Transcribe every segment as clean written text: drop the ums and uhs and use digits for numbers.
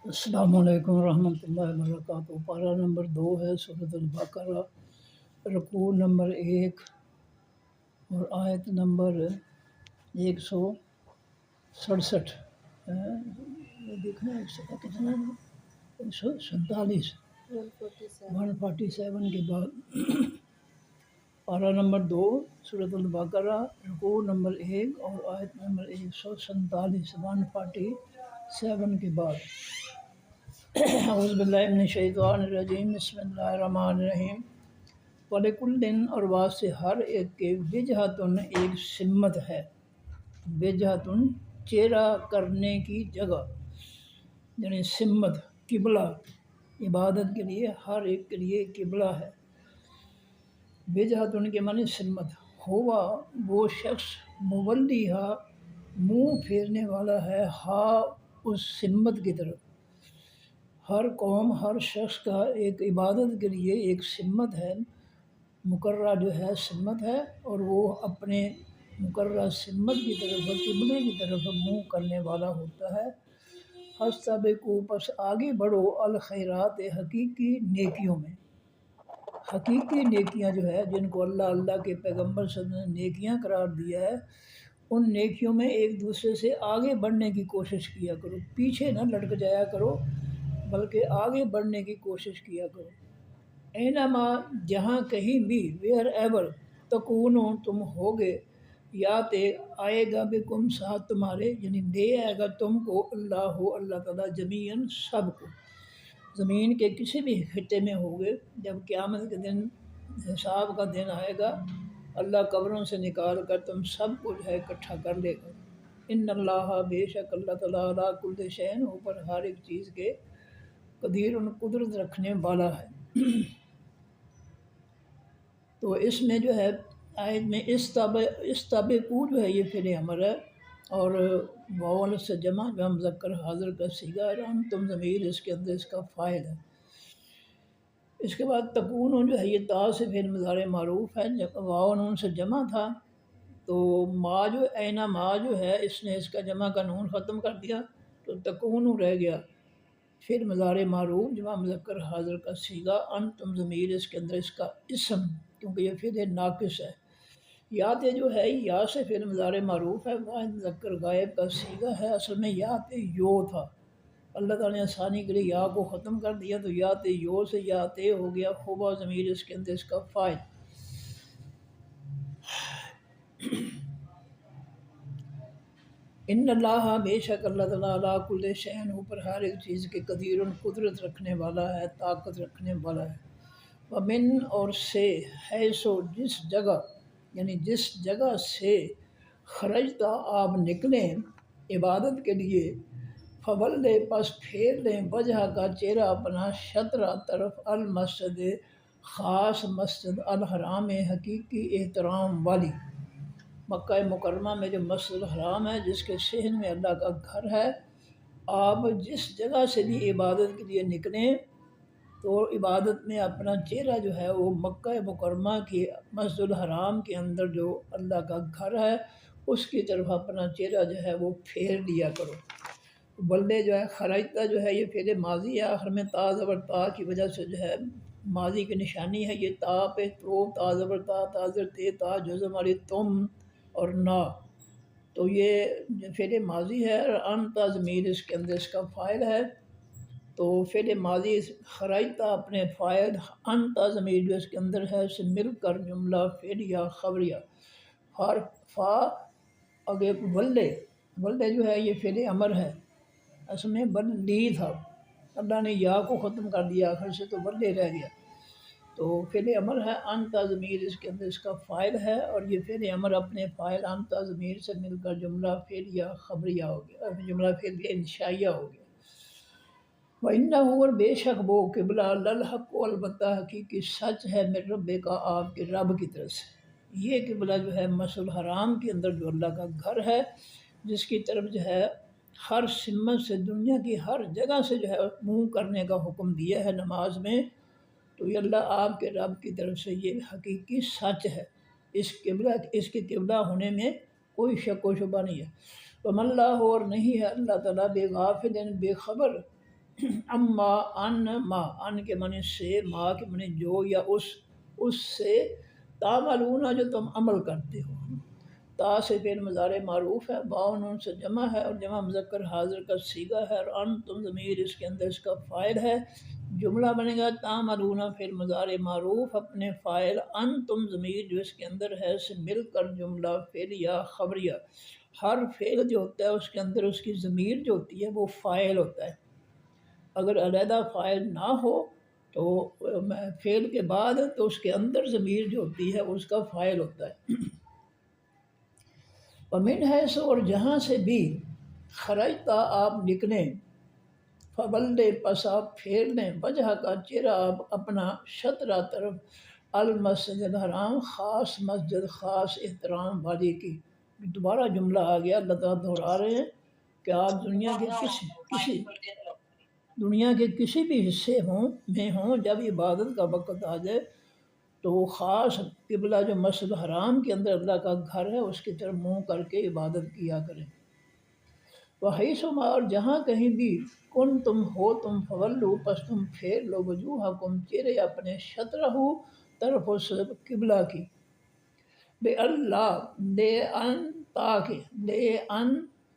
السلام علیکم ورحمۃ اللہ وبرکاتہ۔ پارہ نمبر 2 ہے سورۃ البقرہ، رکوع نمبر 1 اور آیت نمبر 167۔ دیکھنا کتنا 147 147 کے بعد پارہ نمبر 2 سورۃ البقرہ، رکوع نمبر 1 اور آیت نمبر 147 147 کے بعد۔ اعوذ باللہ من الشیطان الرجیم، بسم اللہ الرحمن الرحیم۔ وَلِكُلٍّ اور واسطے ہر ایک کے وجہتن ایک سمت ہے، وجہتن چہرہ کرنے کی جگہ، یعنی سمت قبلہ، عبادت کے لیے ہر ایک کے لیے قبلہ ہے۔ وجہتن کے معنی سمت، ہوا وہ شخص مولیہا منہ پھیرنے والا ہے، ہاں اس سمت کی طرف۔ ہر قوم ہر شخص کا ایک عبادت کے لیے ایک سمت ہے، مقررہ جو ہے سمت ہے، اور وہ اپنے مقررہ سمت کی طرف قبلے کی طرف منہ کرنے والا ہوتا ہے۔ فاستبقوا پس آگے بڑھو الخیرات حقیقی نیکیوں میں۔ حقیقی نیکیاں جو ہے جن کو اللہ کے پیغمبر صلی اللہ علیہ وسلم نے نیکیاں قرار دیا ہے، ان نیکیوں میں ایک دوسرے سے آگے بڑھنے کی کوشش کیا کرو، پیچھے نہ لٹک جایا کرو بلکہ آگے بڑھنے کی کوشش کیا کرو۔ اینما جہاں کہیں بھی، ویئر ایور تکونو تم ہوگے، یاتے آئے گا بکم ساتھ تمہارے، یعنی دے آئے گا تم کو اللہ تعالیٰ جمیعاً سب کو۔ زمین کے کسی بھی خطے میں ہوگے، جب قیامت کے دن حساب کا دن آئے گا، اللہ قبروں سے نکال کر تم سب کو جو ہے اکٹھا کر لے گا۔ ان اللہ بے شک اللہ تعالیٰ علی کل شیء اوپر ہر ایک چیز کے قدیر قدرت رکھنے والا ہے۔ تو اس میں جو ہے آیت میں استبقوا جو ہے یہ فعل امر ہے، اور واو سے جمع جو مذکر حاضر کا صیغہ ہے، تم ضمیر اس کے اندر اس کا فاعل ہے۔ اس کے بعد تکون جو ہے یہ تا سے فعل مضارع معروف ہے، جب واو نون سے جمع تھا تو ما جو اینا ما جو ہے اس نے اس کا جمع کا نون ختم کر دیا تو تکون رہ گیا، پھر مضارع معروف جمع مذکر حاضر کا صیغہ، تم ضمیر اس کے اندر اس کا اسم، کیونکہ یہ فعل ناقص ہے۔ یات جو ہے یا سے فعل مضارع معروف ہے، واحد مذکر غائب کا صیغہ ہے، اصل میں یات یو تھا، اللہ تعالیٰ نے آسانی کے لیے یا کو ختم کر دیا تو یات یو سے یات ہو گیا، خوبا ضمیر اس کے اندر اس کا فاعل۔ ان اللہ بے شک اللہ تعالیٰ علی کل شیء اوپر ہر ایک چیز کے قدیر قدرت رکھنے والا ہے، طاقت رکھنے والا ہے۔ ومن اور سے حیث جس جگہ، یعنی جس جگہ سے خرجتا آپ نکلیں عبادت کے لیے، فولے پس پھیر لیں وجہ کا چہرہ اپنا، شطر طرف المسجد خاص مسجد الحرام حقیقی احترام والی، مکہ مکرمہ میں جو مسجد الحرام ہے جس کے صحن میں اللہ کا گھر ہے۔ آپ جس جگہ سے بھی عبادت کے لیے نکلیں تو عبادت میں اپنا چہرہ جو ہے وہ مکہ مکرمہ کی مسجد الحرام کے اندر جو اللہ کا گھر ہے اس کی طرف اپنا چہرہ جو ہے وہ پھیر لیا کرو۔ بلدے جو ہے خرجتا جو ہے یہ فعل ماضی ہے، آخر میں تا زبر تا کی وجہ سے جو ہے ماضی کی نشانی ہے، یہ تا پہ تو، تا زبر تا، تا زر تے، تا جزم علی تم اور نا، تو یہ فعل ماضی ہے، اور انتا ضمیر اس کے اندر اس کا فاعل ہے، تو فعل ماضی خرجتا اپنے فاعل، انتا ضمیر جو اس کے اندر ہے اسے مل کر جملہ فعلیہ خبریہ، فا آگے ولے، ولے جو ہے یہ فعل امر ہے، اصل میں ولی تھا، اللہ نے یا کو ختم کر دیا آخر سے تو ولے رہ گیا، تو فعل امر ہے، انتا ضمیر اس کے اندر اس کا فاعل ہے، اور یہ فعل امر اپنے فاعل انتا ضمیر سے مل کر جملہ فعلیہ خبریہ ہو گیا، جملہ فعلیہ انشائیہ ہو گیا۔ وَإِنَّهُ اور بے شک وہ قبلہ للحق البتہ حقیقی سچ ہے، میرے رب کا آپ کے رب کی طرف سے۔ یہ قبلہ جو ہے مسجد الحرام کے اندر جو اللہ کا گھر ہے، جس کی طرف جو ہے ہر سمت سے دنیا کی ہر جگہ سے جو ہے منہ کرنے کا حکم دیا ہے نماز میں، تو یہ اللہ آپ کے رب کی طرف سے یہ حقیقی سچ ہے، اس کے قبلہ ہونے میں کوئی شک و شبہ نہیں ہے۔ وَمَا اللَّهُ اور نہیں ہے اللہ تعالیٰ بے غافل بے خبر اما ان ما، ان کے معنی سے، ما کے معنی جو یا اس سے، تعملون جو تم عمل کرتے ہو۔ تا سے فعل مضارع معروف ہے، باؤن ان سے جمع ہے اور جمع مذکر حاضر کا صیغہ ہے، اور ان تم ضمیر اس کے اندر اس کا فاعل ہے۔ جملہ بنے گا تعملون فعل مضارع معروف، اپنے فاعل ان تم ضمیر جو اس کے اندر ہے سے مل کر جملہ فعلیہ خبریہ۔ ہر فعل جو ہوتا ہے اس کے اندر اس کی ضمیر جو ہوتی ہے وہ فاعل ہوتا ہے۔ اگر علیحدہ فاعل نہ ہو تو فعل کے بعد تو اس کے اندر ضمیر جو ہوتی ہے اس کا فاعل ہوتا ہے۔ ومن حیث، اور جہاں سے بھی، خرجتا آپ نکلیں، فولے پس آپ پھیر لیں، وجہ کا چہرہ آپ اپنا، شطرہ طرف، المسجد الحرام خاص مسجد خاص احترام والی کی۔ دوبارہ جملہ آ گیا، اللہ تعالیٰ دہرا رہے ہیں کہ آپ دنیا کے کسی بھی حصے میں ہوں، جب عبادت کا وقت آ جائے تو وہ خاص قبلہ جو مسجد حرام کے اندر اللہ کا گھر ہے اس کی طرف منہ کر کے عبادت کیا کریں۔ وحیثما، اور جہاں کہیں بھی، کن تم ہو تم، فولو پس تم پھیر لو، وجوہکم چہرے اپنے، شطرہ طرف اس قبلہ کی، بے اللہ لے ان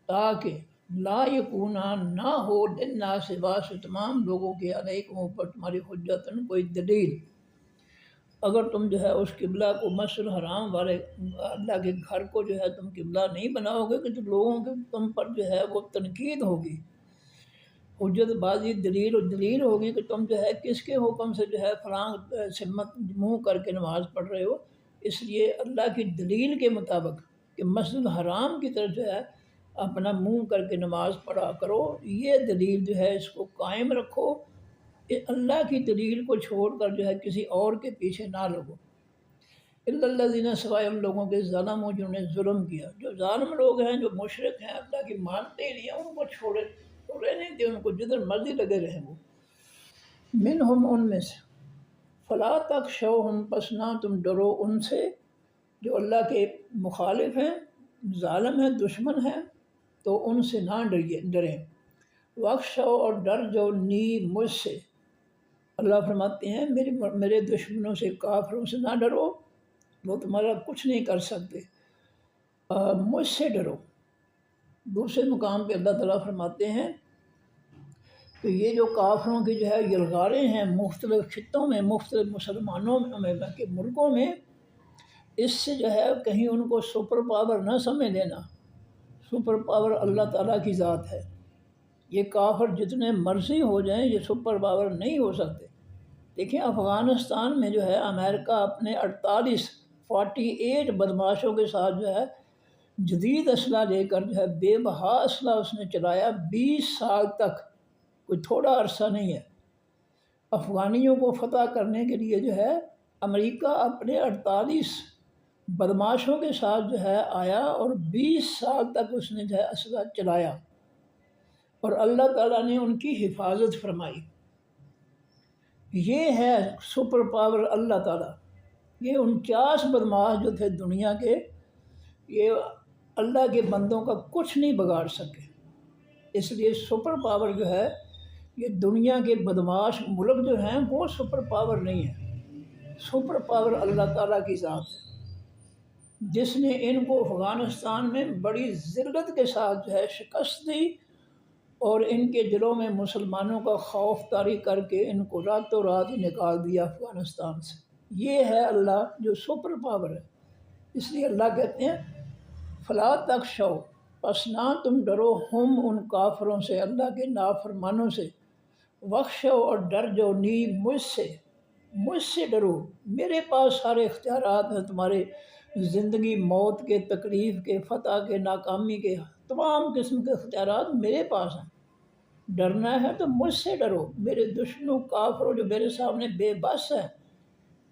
تاکہ لا یکونا نہ ہو، للناس واس تمام لوگوں کے، علیکم اوپر تمہاری، حجتن کوئی دلیل۔ اگر تم جو ہے اس قبلہ کو، مسجد الحرام والے اللہ کے گھر کو جو ہے تم قبلہ نہیں بناؤ گے کہ تو لوگوں کے تم پر جو ہے وہ تنقید ہوگی، حجت بازی، دلیل ہوگی کہ تم جو ہے کس کے حکم سے جو ہے فلاں سے منہ کر کے نماز پڑھ رہے ہو۔ اس لیے اللہ کی دلیل کے مطابق کہ مسجد الحرام کی طرف جو ہے اپنا منہ کر کے نماز پڑھا کرو، یہ دلیل جو ہے اس کو قائم رکھو، اللہ کی دلیل کو چھوڑ کر جو ہے کسی اور کے پیچھے نہ لگو۔ الا الذین، سوائے ان لوگوں کے، ظلموا جنہوں نے ظلم کیا، جو ظالم لوگ ہیں، جو مشرک ہیں، اللہ کی مانتے نہیں ہیں، ان کو چھوڑے تو رہنے دیں، ان کو جدھر مرضی لگے رہیں وہ۔ منہم، ان میں سے، فلا تخشوہم، پس نہ تم ڈرو ان سے، جو اللہ کے مخالف ہیں، ظالم ہیں، دشمن ہیں، تو ان سے نہ ڈریں۔ واخشوا، اور ڈر جو، نی، مجھ سے۔ اللہ فرماتے ہیں میرے دشمنوں سے، کافروں سے نہ ڈرو، وہ تمہارا کچھ نہیں کر سکتے، مجھ سے ڈرو۔ دوسرے مقام پہ اللہ تعالیٰ فرماتے ہیں کہ یہ جو کافروں کی جو ہے یلغاریں ہیں مختلف خطوں میں، مختلف مسلمانوں میں کے ملکوں میں، اس سے جو ہے کہیں ان کو سپر پاور نہ سمجھ لینا۔ سپر پاور اللہ تعالیٰ کی ذات ہے، یہ کافر جتنے مرضی ہو جائیں یہ سپر پاور نہیں ہو سکتے۔ دیکھیں افغانستان میں جو ہے امریکہ اپنے 48 بدماشوں کے ساتھ جو ہے جدید اسلحہ لے کر جو ہے بے بہا اسلحہ اس نے چلایا 20 سال تک، کوئی تھوڑا عرصہ نہیں ہے۔ افغانیوں کو فتح کرنے کے لیے جو ہے امریکہ اپنے 48 بدماشوں کے ساتھ جو ہے آیا اور 20 سال تک اس نے جو ہے اسلحہ چلایا، اور اللہ تعالیٰ نے ان کی حفاظت فرمائی۔ یہ ہے سپر پاور اللہ تعالیٰ۔ یہ 49 بدماش جو تھے دنیا کے، یہ اللہ کے بندوں کا کچھ نہیں بگاڑ سکے۔ اس لیے سپر پاور جو ہے، یہ دنیا کے بدماش ملک جو ہیں وہ سپر پاور نہیں ہے، سپر پاور اللہ تعالیٰ کی ذات ہے، جس نے ان کو افغانستان میں بڑی ذلت کے ساتھ جو ہے شکست دی، اور ان کے دلوں میں مسلمانوں کا خوف طاری کر کے ان کو راتوں رات نکال دیا افغانستان سے۔ یہ ہے اللہ جو سپر پاور ہے۔ اس لیے اللہ کہتے ہیں فلا تخشوا، پس نہ تم ڈرو، ہم ان کافروں سے، اللہ کے نافرمانوں سے، واخشوا، اور ڈر جو، نی، مجھ سے ڈرو، میرے پاس سارے اختیارات ہیں، تمہارے زندگی موت کے، تکلیف کے، فتح کے، ناکامی کے، تمام قسم کے اختیارات میرے پاس ہیں۔ ڈرنا ہے تو مجھ سے ڈرو، میرے دشمنوں کافروں جو میرے سامنے بے بس ہیں،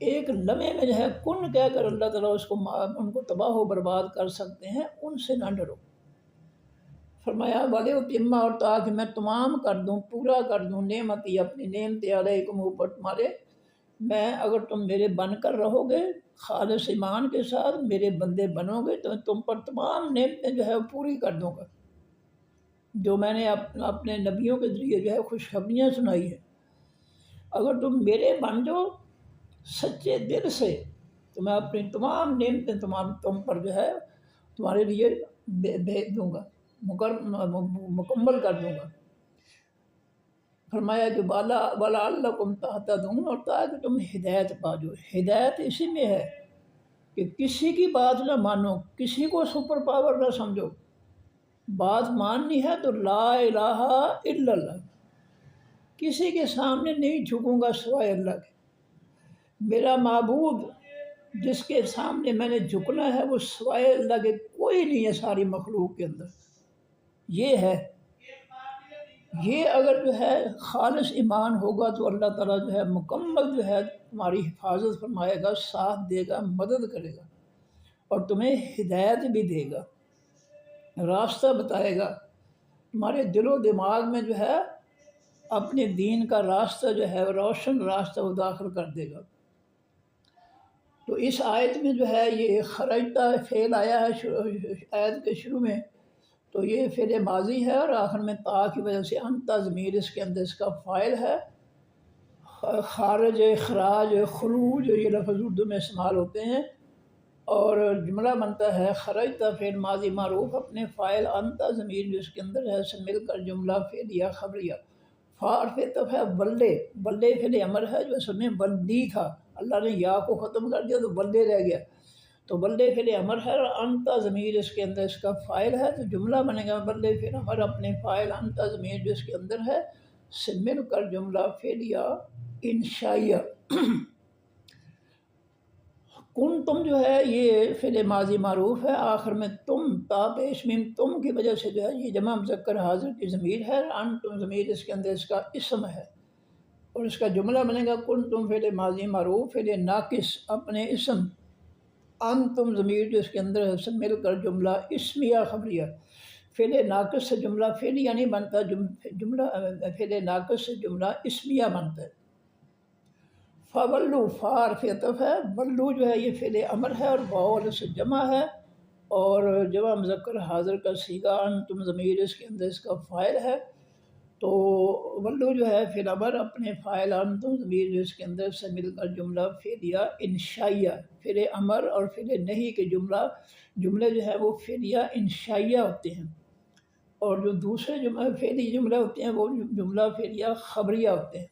ایک لمحے میں جو ہے کن کہہ کر اللہ تعالیٰ ان کو تباہ و برباد کر سکتے ہیں، ان سے نہ ڈرو۔ فرمایا وَلِأُتِمَّ، اور تاکہ میں تمام کر دوں، پورا کر دوں، نعمتی، اپنی نعمت علیکم، اوپر تمہارے، میں اگر تم میرے بن کر رہو گے خالص ایمان کے ساتھ، میرے بندے بنو گے تو تم پر تمام نعمتیں جو ہے پوری کر دوں گا۔ جو میں نے اپنے نبیوں کے ذریعے جو ہے خوشخبریاں سنائی ہیں، اگر تم میرے بن جاؤ سچے دل سے تو میں اپنی تمام نعمتیں تم پر جو ہے تمہارے لیے بھیج دوں گا، مکمل کر دوں گا۔ فرمایا کہ بالا اللہ کم تہتدون، اور تاکہ تم ہدایت پا جاؤ۔ ہدایت اسی میں ہے کہ کسی کی بات نہ مانو، کسی کو سپر پاور نہ سمجھو، بات ماننی ہے تو لا الہ الا اللہ، کسی کے سامنے نہیں جھکوں گا سوائے اللہ کے۔ میرا معبود جس کے سامنے میں نے جھکنا ہے وہ سوائے اللہ کے کوئی نہیں ہے ساری مخلوق کے اندر۔ یہ ہے، یہ اگر جو ہے خالص ایمان ہوگا تو اللہ تعالیٰ جو ہے مکمل جو ہے تمہاری حفاظت فرمائے گا، ساتھ دے گا، مدد کرے گا، اور تمہیں ہدایت بھی دے گا، راستہ بتائے گا، تمہارے دل و دماغ میں جو ہے اپنے دین کا راستہ جو ہے روشن راستہ وہ داخل کر دے گا۔ تو اس آیت میں جو ہے یہ خرجتا فعل آیا ہے آیت کے شروع میں، تو یہ فعل ماضی ہے، اور آخر میں تا کی وجہ سے انتا ضمیر اس کے اندر اس کا فاعل ہے۔ خارج، اخراج، خروج یہ لفظ اردو میں استعمال ہوتے ہیں، اور جملہ بنتا ہے خرجتا فعل ماضی معروف اپنے فاعل انتا ضمیر جو اس کے اندر ہے سے مل کر جملہ فعلیہ خبریہ۔ حرف عطف ہے بلے، بلے فعل امر ہے جو اس میں بلدی تھا، اللہ نے یا کو ختم کر دیا تو بلے رہ گیا، تو بلے فعل امر ہے، اور انتا ضمیر اس کے اندر اس کا فاعل ہے، تو جملہ بنے گا بلے فعل امر اپنے فاعل انتا ضمیر جو اس کے اندر ہے سے مل کر جملہ فعلیہ انشائیہ۔ کن تم جو ہے یہ فعل ماضی معروف ہے، آخر میں تم تا پیش میم تم کی وجہ سے جو ہے یہ جمع مذکر حاضر کی ضمیر ہے، انتم ضمیر اس کے اندر اس کا اسم ہے، اور اس کا جملہ بنے گا کن تم فعل ماضی معروف فعل ناقص اپنے اسم، انتم ضمیر جو اس کے اندر ہے سے مل کر جملہ اسمیہ خبریہ۔ فعل ناقص سے جملہ فعلیہ نہیں بنتا، جملہ فعل ناقص سے جملہ اسمیہ بنتا ہے۔ فولو فارف عطف ہے، ولو جو ہے یہ فعل امر ہے اور واو سے جمع ہے، اور جمع مذکر حاضر کا صیغہ انتم ضمیر اس کے اندر اس کا فاعل ہے، تو ولو جو ہے فعل امر اپنے فاعل انتم ضمیر جو اس کے اندر سے مل کر جملہ فعلیہ انشائیہ۔ فعل امر اور فعل نہیں کے جملے جو ہے وہ فعلیہ انشائیہ ہوتے ہیں، اور جو دوسرے فعلی جملے ہوتے ہیں وہ جملہ فعلیہ خبریہ ہوتے ہیں۔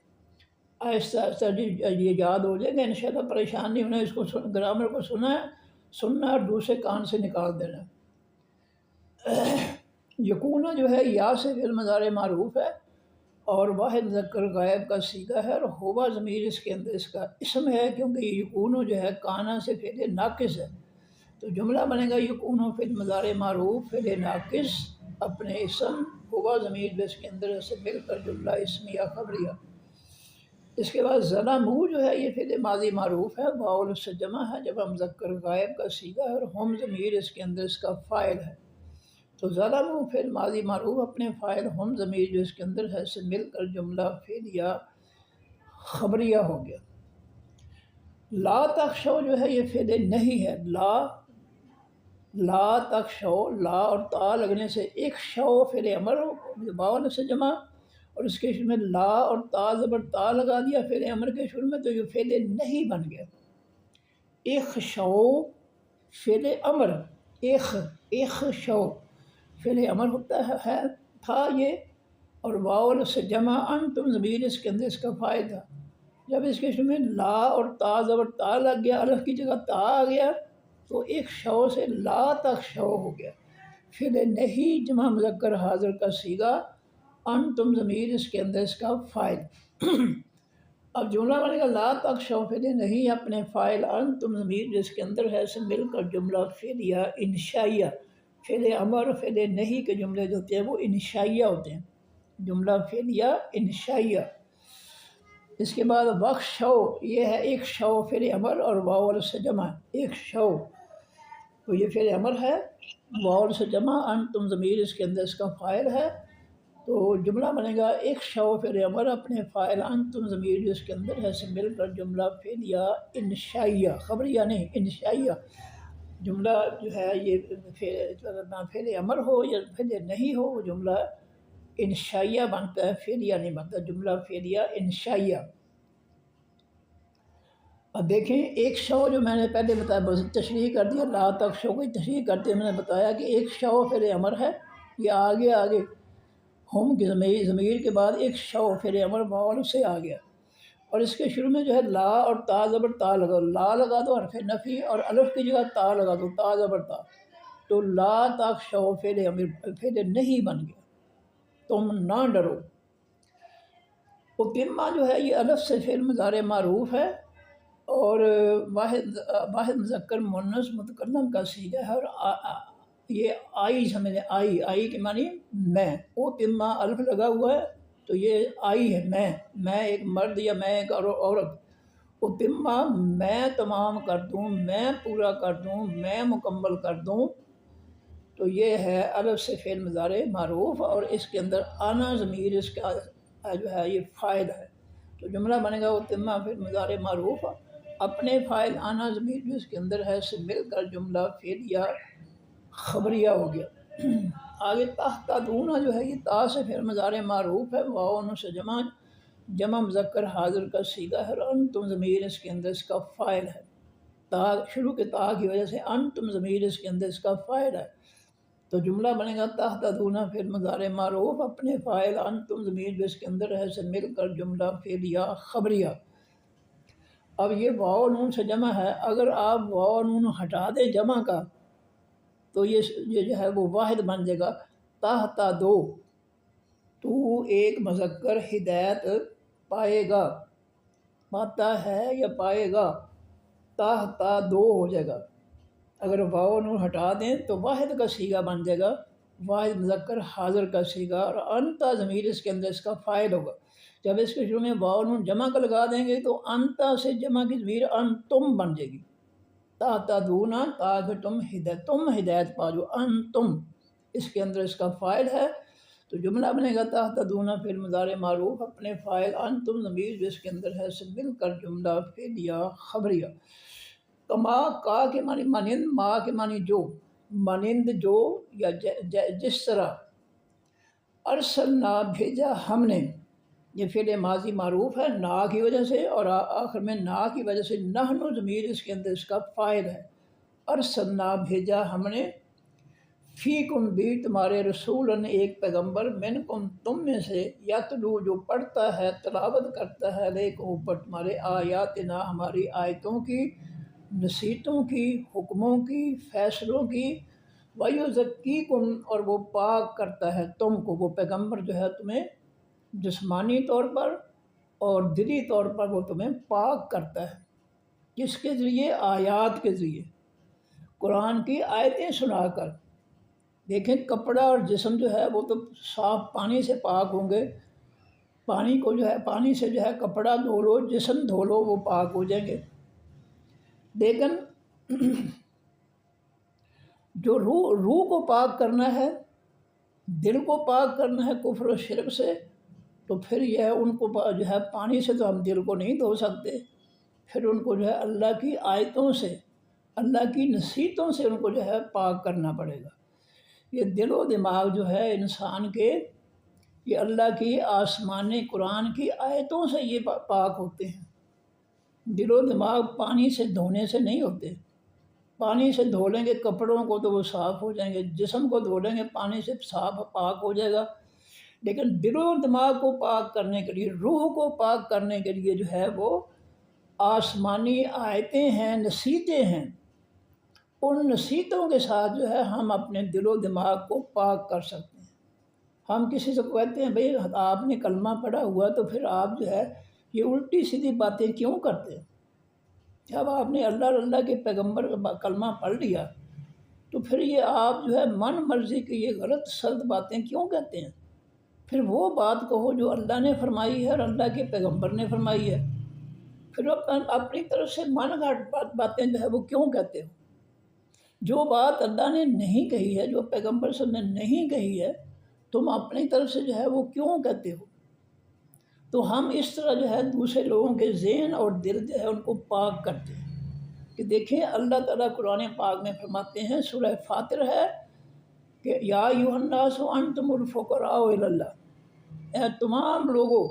آہستہ آہستہ یہ یاد ہو جائے گا انشاءاللہ، پریشان نہیں ہونا، اس کو گرامر کو سننا اور دوسرے کان سے نکال دینا۔ یکون جو ہے یا سے فعل مضارع معروف ہے اور واحد مذکر غائب کا صیغہ ہے، اور ہوا ضمیر اس کے اندر اس کا اسم ہے، کیونکہ یکون جو ہے کانا سے فعل ناقص ہے، تو جملہ بنے گا یکون فعل مضارع معروف فعل ناقص اپنے اسم، ہوا ضمیر جو اس کے اندر سے مل کر جملہ اسمیہ خبریہ۔ اس کے بعد ظلموا جو ہے یہ فعل ماضی معروف ہے، واو سے جمع ہے، جب مذکر غائب کا صیغہ ہے، اور ہم ضمیر اس کے اندر اس کا فاعل ہے، تو ظلموا فعل ماضی معروف اپنے فاعل ہم ضمیر جو اس کے اندر ہے سے مل کر جملہ فعلیہ خبریہ ہو گیا۔ لا تخشوا جو ہے یہ فعل نہیں ہے، لا تخشوا، لا اور تا لگنے سے ایک شو فعل امر واو سے جمع، اور اس کے شروع میں لا اور تا زبر تا لگا دیا فعل امر کے شروع میں، تو یہ فعل نہیں بن گیا۔ اخشوا فعل امر، اخشوا فعل امر ہوتا ہے تھا یہ، اور واو سے جمع انتم ضمیر اس کے اندر اس کا فاعل تھا، جب اس کے شروع میں لا اور تا زبر تا لگ گیا، الف کی جگہ تا آ گیا، تو ایک شو سے لا تک شو ہو گیا، فعل نہیں جمع مذکر حاضر کا صیغہ، انتم ضمیر اس کے اندر اس کا فاعل۔ اب جملہ بنے گا لا تک شو فعل نہیں اپنے فاعل انتم ضمیر جس کے اندر ہے سے مل کر جملہ فعلیہ انشائیہ۔ فعل امر فعل نہیں کے جملے جو ہوتے ہیں وہ انشائیہ ہوتے ہیں، جملہ فعلیہ انشائیہ۔ اس کے بعد بخشو یہ ہے ایک شو فعل امر اور واو سے جمع، ایک شو، تو یہ فعل امر ہے، واو سے جمع انتم ضمیر اس کے اندر اس کا فاعل ہے، تو جملہ بنے گا ایک شو فعل امر اپنے فاعل انتم ضمیر جو اس کے اندر ہے سے مل کر جملہ فعلیہ انشائیہ، خبریہ نہیں انشائیہ۔ جملہ جو ہے یہ فعل امر ہو یا فعل نہیں ہو، وہ جملہ انشائیہ بنتا ہے، فعلیہ نہیں بنتا، جملہ فعلیہ انشائیہ۔ اب دیکھیں ایک شو جو میں نے پہلے بتایا، بس تشریح کر دیا، لا تک شو کو تشریح کرتے میں نے بتایا کہ ایک شو فعل امر ہے، یہ آگے ہم کی ضمیر کے بعد ایک شو فعل امر واو سے آ گیا، اور اس کے شروع میں جو ہے لا اور تا زبر تا لگا دو، لا لگا دو حرف نفی، اور الف کی جگہ تا لگا دو، تا زبر تا، تو لا تک شو فعل امر فعل نہیں بن گیا، تم نہ ڈرو۔ اتما جو ہے یہ الف سے فعل مضارع معروف ہے، اور واحد مذکر مؤنث متکلم کا صیغہ ہے، اور یہ آئی سمجھیں، آئی کے معنی میں، اتما الف لگا ہوا ہے تو یہ آئی ہے، میں ایک مرد یا میں ایک عورت، اتما میں تمام کر دوں، میں پورا کر دوں، میں مکمل کر دوں، تو یہ ہے الف سے فعل مضارع معروف، اور اس کے اندر آنا ضمیر اس کا جو ہے یہ فاعل ہے، تو جملہ بنے گا اتما فعل مضارع معروف، اپنے فاعل آنا ضمیر جو اس کے اندر ہے سے مل کر جملہ فعلیہ خبریہ ہو گیا۔ آگے تحتدون جو ہے یہ تا سے فعل مضارع معروف ہے، واو سے جمع مذکر حاضر کا صیغہ ہے، اور انتم ضمیر اس کے اندر اس کا فاعل ہے، تا شروع کے تا کی وجہ سے انتم ضمیر اس کے اندر اس کا فاعل ہے، تو جملہ بنے گا تحتدون فعل مضارع معروف، اپنے فاعل انتم ضمیر جو اس کے اندر ہے سے مل کر جملہ فعلیہ خبریہ۔ اب یہ واو نون سے جمع ہے، اگر آپ واو نون ہٹا دیں جمع کا تو یہ جو ہے وہ واحد بن جائے گا، تحتدو، تو ایک مذکر ہدایت پائے گا، پاتا ہے یا پائے گا، تحتدو ہو جائے گا، اگر واو نون ہٹا دیں تو واحد کا صیغہ بن جائے گا، واحد مذکر حاضر کا صیغہ، اور انتا ضمیر اس کے اندر اس کا فاعل ہوگا، جب اس کے شروع میں واو نون جمع کا لگا دیں گے تو انتا سے جمع کی ضمیر انتم بن جائے گی، تحتدون تاکہ تم ہدایت پا جو، انتم اس کے اندر اس کا فاعل ہے، تو جملہ بنے گا تحتدون فعل مضارع معروف، اپنے فاعل انتم ضمیر جو اس کے اندر ہے سے مل کر جملہ فعلیہ خبریہ۔ کما کا کے معنی مانند، ما کے معنی جو، مانند جو یا جس طرح، ارسلنا بھیجا ہم نے، یہ فعل ماضی معروف ہے نا کی وجہ سے، اور آخر میں نا کی وجہ سے نحن ضمیر اس کے اندر اس کا فاعل ہے، ارسلنا بھیجا ہم نے، فیکم بھی تمہارے رسول ایک پیغمبر، منکم تم میں سے، یتلو جو پڑھتا ہے تلاوت کرتا ہے، علیکم اوپر تمہارے، آیاتنا ہماری آیتوں کی، نصیحتوں کی، حکموں کی، فیصلوں کی، وَيُزَكِّيكُمْ اور وہ پاک کرتا ہے تم کو، وہ پیغمبر جو ہے تمہیں جسمانی طور پر اور دلی طور پر وہ تمہیں پاک کرتا ہے، جس کے ذریعے آیات کے ذریعے، قرآن کی آیتیں سنا کر۔ دیکھیں کپڑا اور جسم جو ہے وہ تو صاف پانی سے پاک ہوں گے، پانی کو جو ہے پانی سے جو ہے کپڑا دھو لو، جسم دھو لو، وہ پاک ہو جائیں گے، لیکن جو روح کو پاک کرنا ہے، دل کو پاک کرنا ہے کفر و شرک سے، تو پھر یہ ہے ان کو جو ہے پانی سے تو ہم دل کو نہیں دھو سکتے، پھر ان کو جو ہے اللہ کی آیتوں سے، اللہ کی نصیحتوں سے ان کو جو ہے پاک کرنا پڑے گا۔ یہ دل و دماغ جو ہے انسان کے، یہ اللہ کی آسمانی قرآن کی آیتوں سے یہ پاک ہوتے ہیں، دل و دماغ پانی سے دھونے سے نہیں ہوتے، پانی سے دھو لیں گے کپڑوں کو تو وہ صاف ہو جائیں گے، جسم کو دھو لیں گے پانی سے صاف پاک ہو جائے گا، لیکن دل و دماغ کو پاک کرنے کے لیے، روح کو پاک کرنے کے لیے جو ہے وہ آسمانی آیتیں ہیں، نصیحتیں ہیں، ان نصیحتوں کے ساتھ جو ہے ہم اپنے دل و دماغ کو پاک کر سکتے ہیں۔ ہم کسی سے کہتے ہیں بھئی آپ نے کلمہ پڑھا ہوا تو پھر آپ جو ہے یہ الٹی سیدھی باتیں کیوں کرتے ہیں؟ جب آپ نے اللہ کے پیغمبر کا کلمہ پڑھ لیا تو پھر یہ آپ جو ہے من مرضی کی یہ غلط سلط باتیں کیوں کہتے ہیں؟ پھر وہ بات کہو جو اللہ نے فرمائی ہے اور اللہ کے پیغمبر نے فرمائی ہے، پھر اپنی طرف سے من گھڑت باتیں جو ہے وہ کیوں کہتے ہو؟ جو بات اللہ نے نہیں کہی ہے، جو پیغمبر صلی اللہ علیہ وسلم نے نہیں کہی ہے، تم اپنی طرف سے جو ہے وہ کیوں کہتے ہو؟ تو ہم اس طرح جو ہے دوسرے لوگوں کے ذہن اور دل جو ہے ان کو پاک کرتے ہیں، کہ دیکھیں اللہ تعالیٰ قرآن پاک میں فرماتے ہیں، سورہ فاطر ہے کہ یا ایھا الناس انتم الفقراء الی اللہ، اے تمام لوگوں،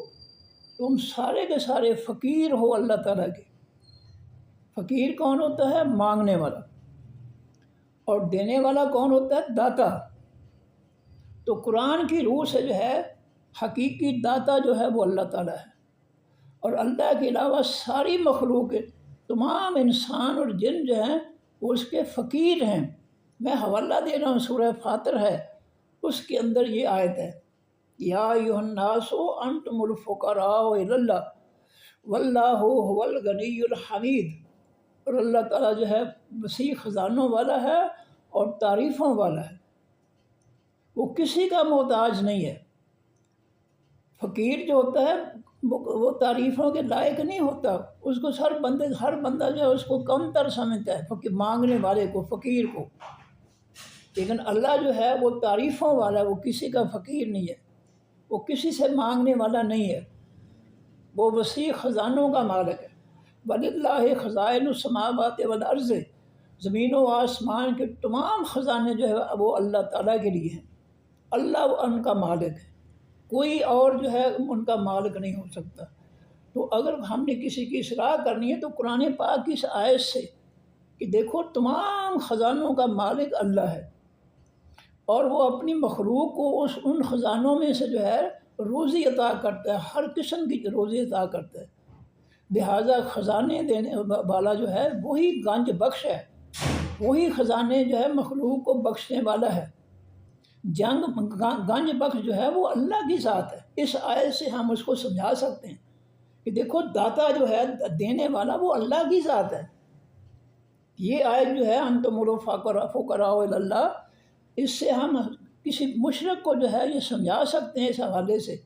تم سارے کے سارے فقیر ہو اللہ تعالیٰ کے۔ فقیر کون ہوتا ہے؟ مانگنے والا۔ اور دینے والا کون ہوتا ہے؟ داتا۔ تو قرآن کی روح سے جو ہے حقیقی داتا جو ہے وہ اللہ تعالیٰ ہے، اور اللہ کے علاوہ ساری مخلوق تمام انسان اور جن جو ہیں وہ اس کے فقیر ہیں۔ میں حوالہ دے رہا ہوں، سورہ فاطر ہے، اس کے اندر یہ آیت ہے، یا ایھا الناس انتم الفقراء الی اللہ واللہ هو الغنی الحمید۔ اور اللہ تعالیٰ جو ہے وسیع خزانوں والا ہے اور تعریفوں والا ہے، وہ کسی کا محتاج نہیں ہے۔ فقیر جو ہوتا ہے وہ تعریفوں کے لائق نہیں ہوتا، اس کو ہر بندہ جو ہے اس کو کم تر سمجھتا ہے، مانگنے والے کو، فقیر کو۔ لیکن اللہ جو ہے وہ تعریفوں والا ہے، وہ کسی کا فقیر نہیں ہے، وہ کسی سے مانگنے والا نہیں ہے، وہ وسیع خزانوں کا مالک ہے۔ وَلِلَّهِ خَزَائِنُ السَّمَاوَاتِ وَالْأَرْضِ، زمین و آسمان کے تمام خزانے جو ہے وہ اللہ تعالیٰ کے لیے ہیں، اللہ ان کا مالک ہے، کوئی اور جو ہے ان کا مالک نہیں ہو سکتا۔ تو اگر ہم نے کسی کی اصلاح کرنی ہے تو قرآن پاک کی اس آیت سے کہ دیکھو تمام خزانوں کا مالک اللہ ہے، اور وہ اپنی مخلوق کو ان خزانوں میں سے جو ہے روزی عطا کرتا ہے، ہر قسم کی روزی عطا کرتا ہے۔ لہٰذا خزانے دینے والا جو ہے وہی گنج بخش ہے، وہی خزانے جو ہے مخلوق کو بخشنے والا ہے۔ گنج بخش جو ہے وہ اللہ کی ذات ہے۔ اس آیت سے ہم اس کو سمجھا سکتے ہیں کہ دیکھو داتا جو ہے، دینے والا، وہ اللہ کی ذات ہے۔ یہ آیت جو ہے انتم الفقراء الی اللہ، اس سے ہم کسی مشرک کو جو ہے یہ سمجھا سکتے ہیں اس حوالے سے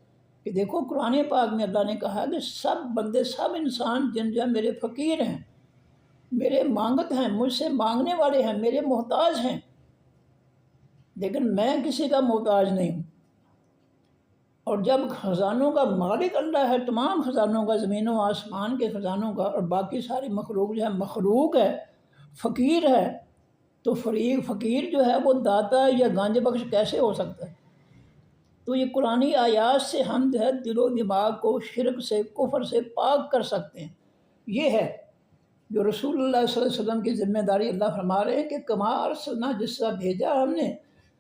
کہ دیکھو قرآن پاک میں اللہ نے کہا کہ سب بندے، سب انسان جن جو ہے میرے فقیر ہیں، میرے مانگت ہیں، مجھ سے مانگنے والے ہیں، میرے محتاج ہیں، لیکن میں کسی کا محتاج نہیں ہوں۔ اور جب خزانوں کا مالک اللہ ہے، تمام خزانوں کا، زمین و آسمان کے خزانوں کا، اور باقی ساری مخلوق جو ہے مخلوق ہے، فقیر ہے، تو فقیر جو ہے وہ داتا یا گنج بخش کیسے ہو سکتا ہے؟ تو یہ قرآنی آیات سے ہم جو ہے دل و دماغ کو شرک سے، کفر سے پاک کر سکتے ہیں۔ یہ ہے جو رسول اللہ صلی اللہ علیہ وسلم کی ذمہ داری اللہ فرما رہے ہیں کہ کما ارسلنا، جس طرح بھیجا ہم نے،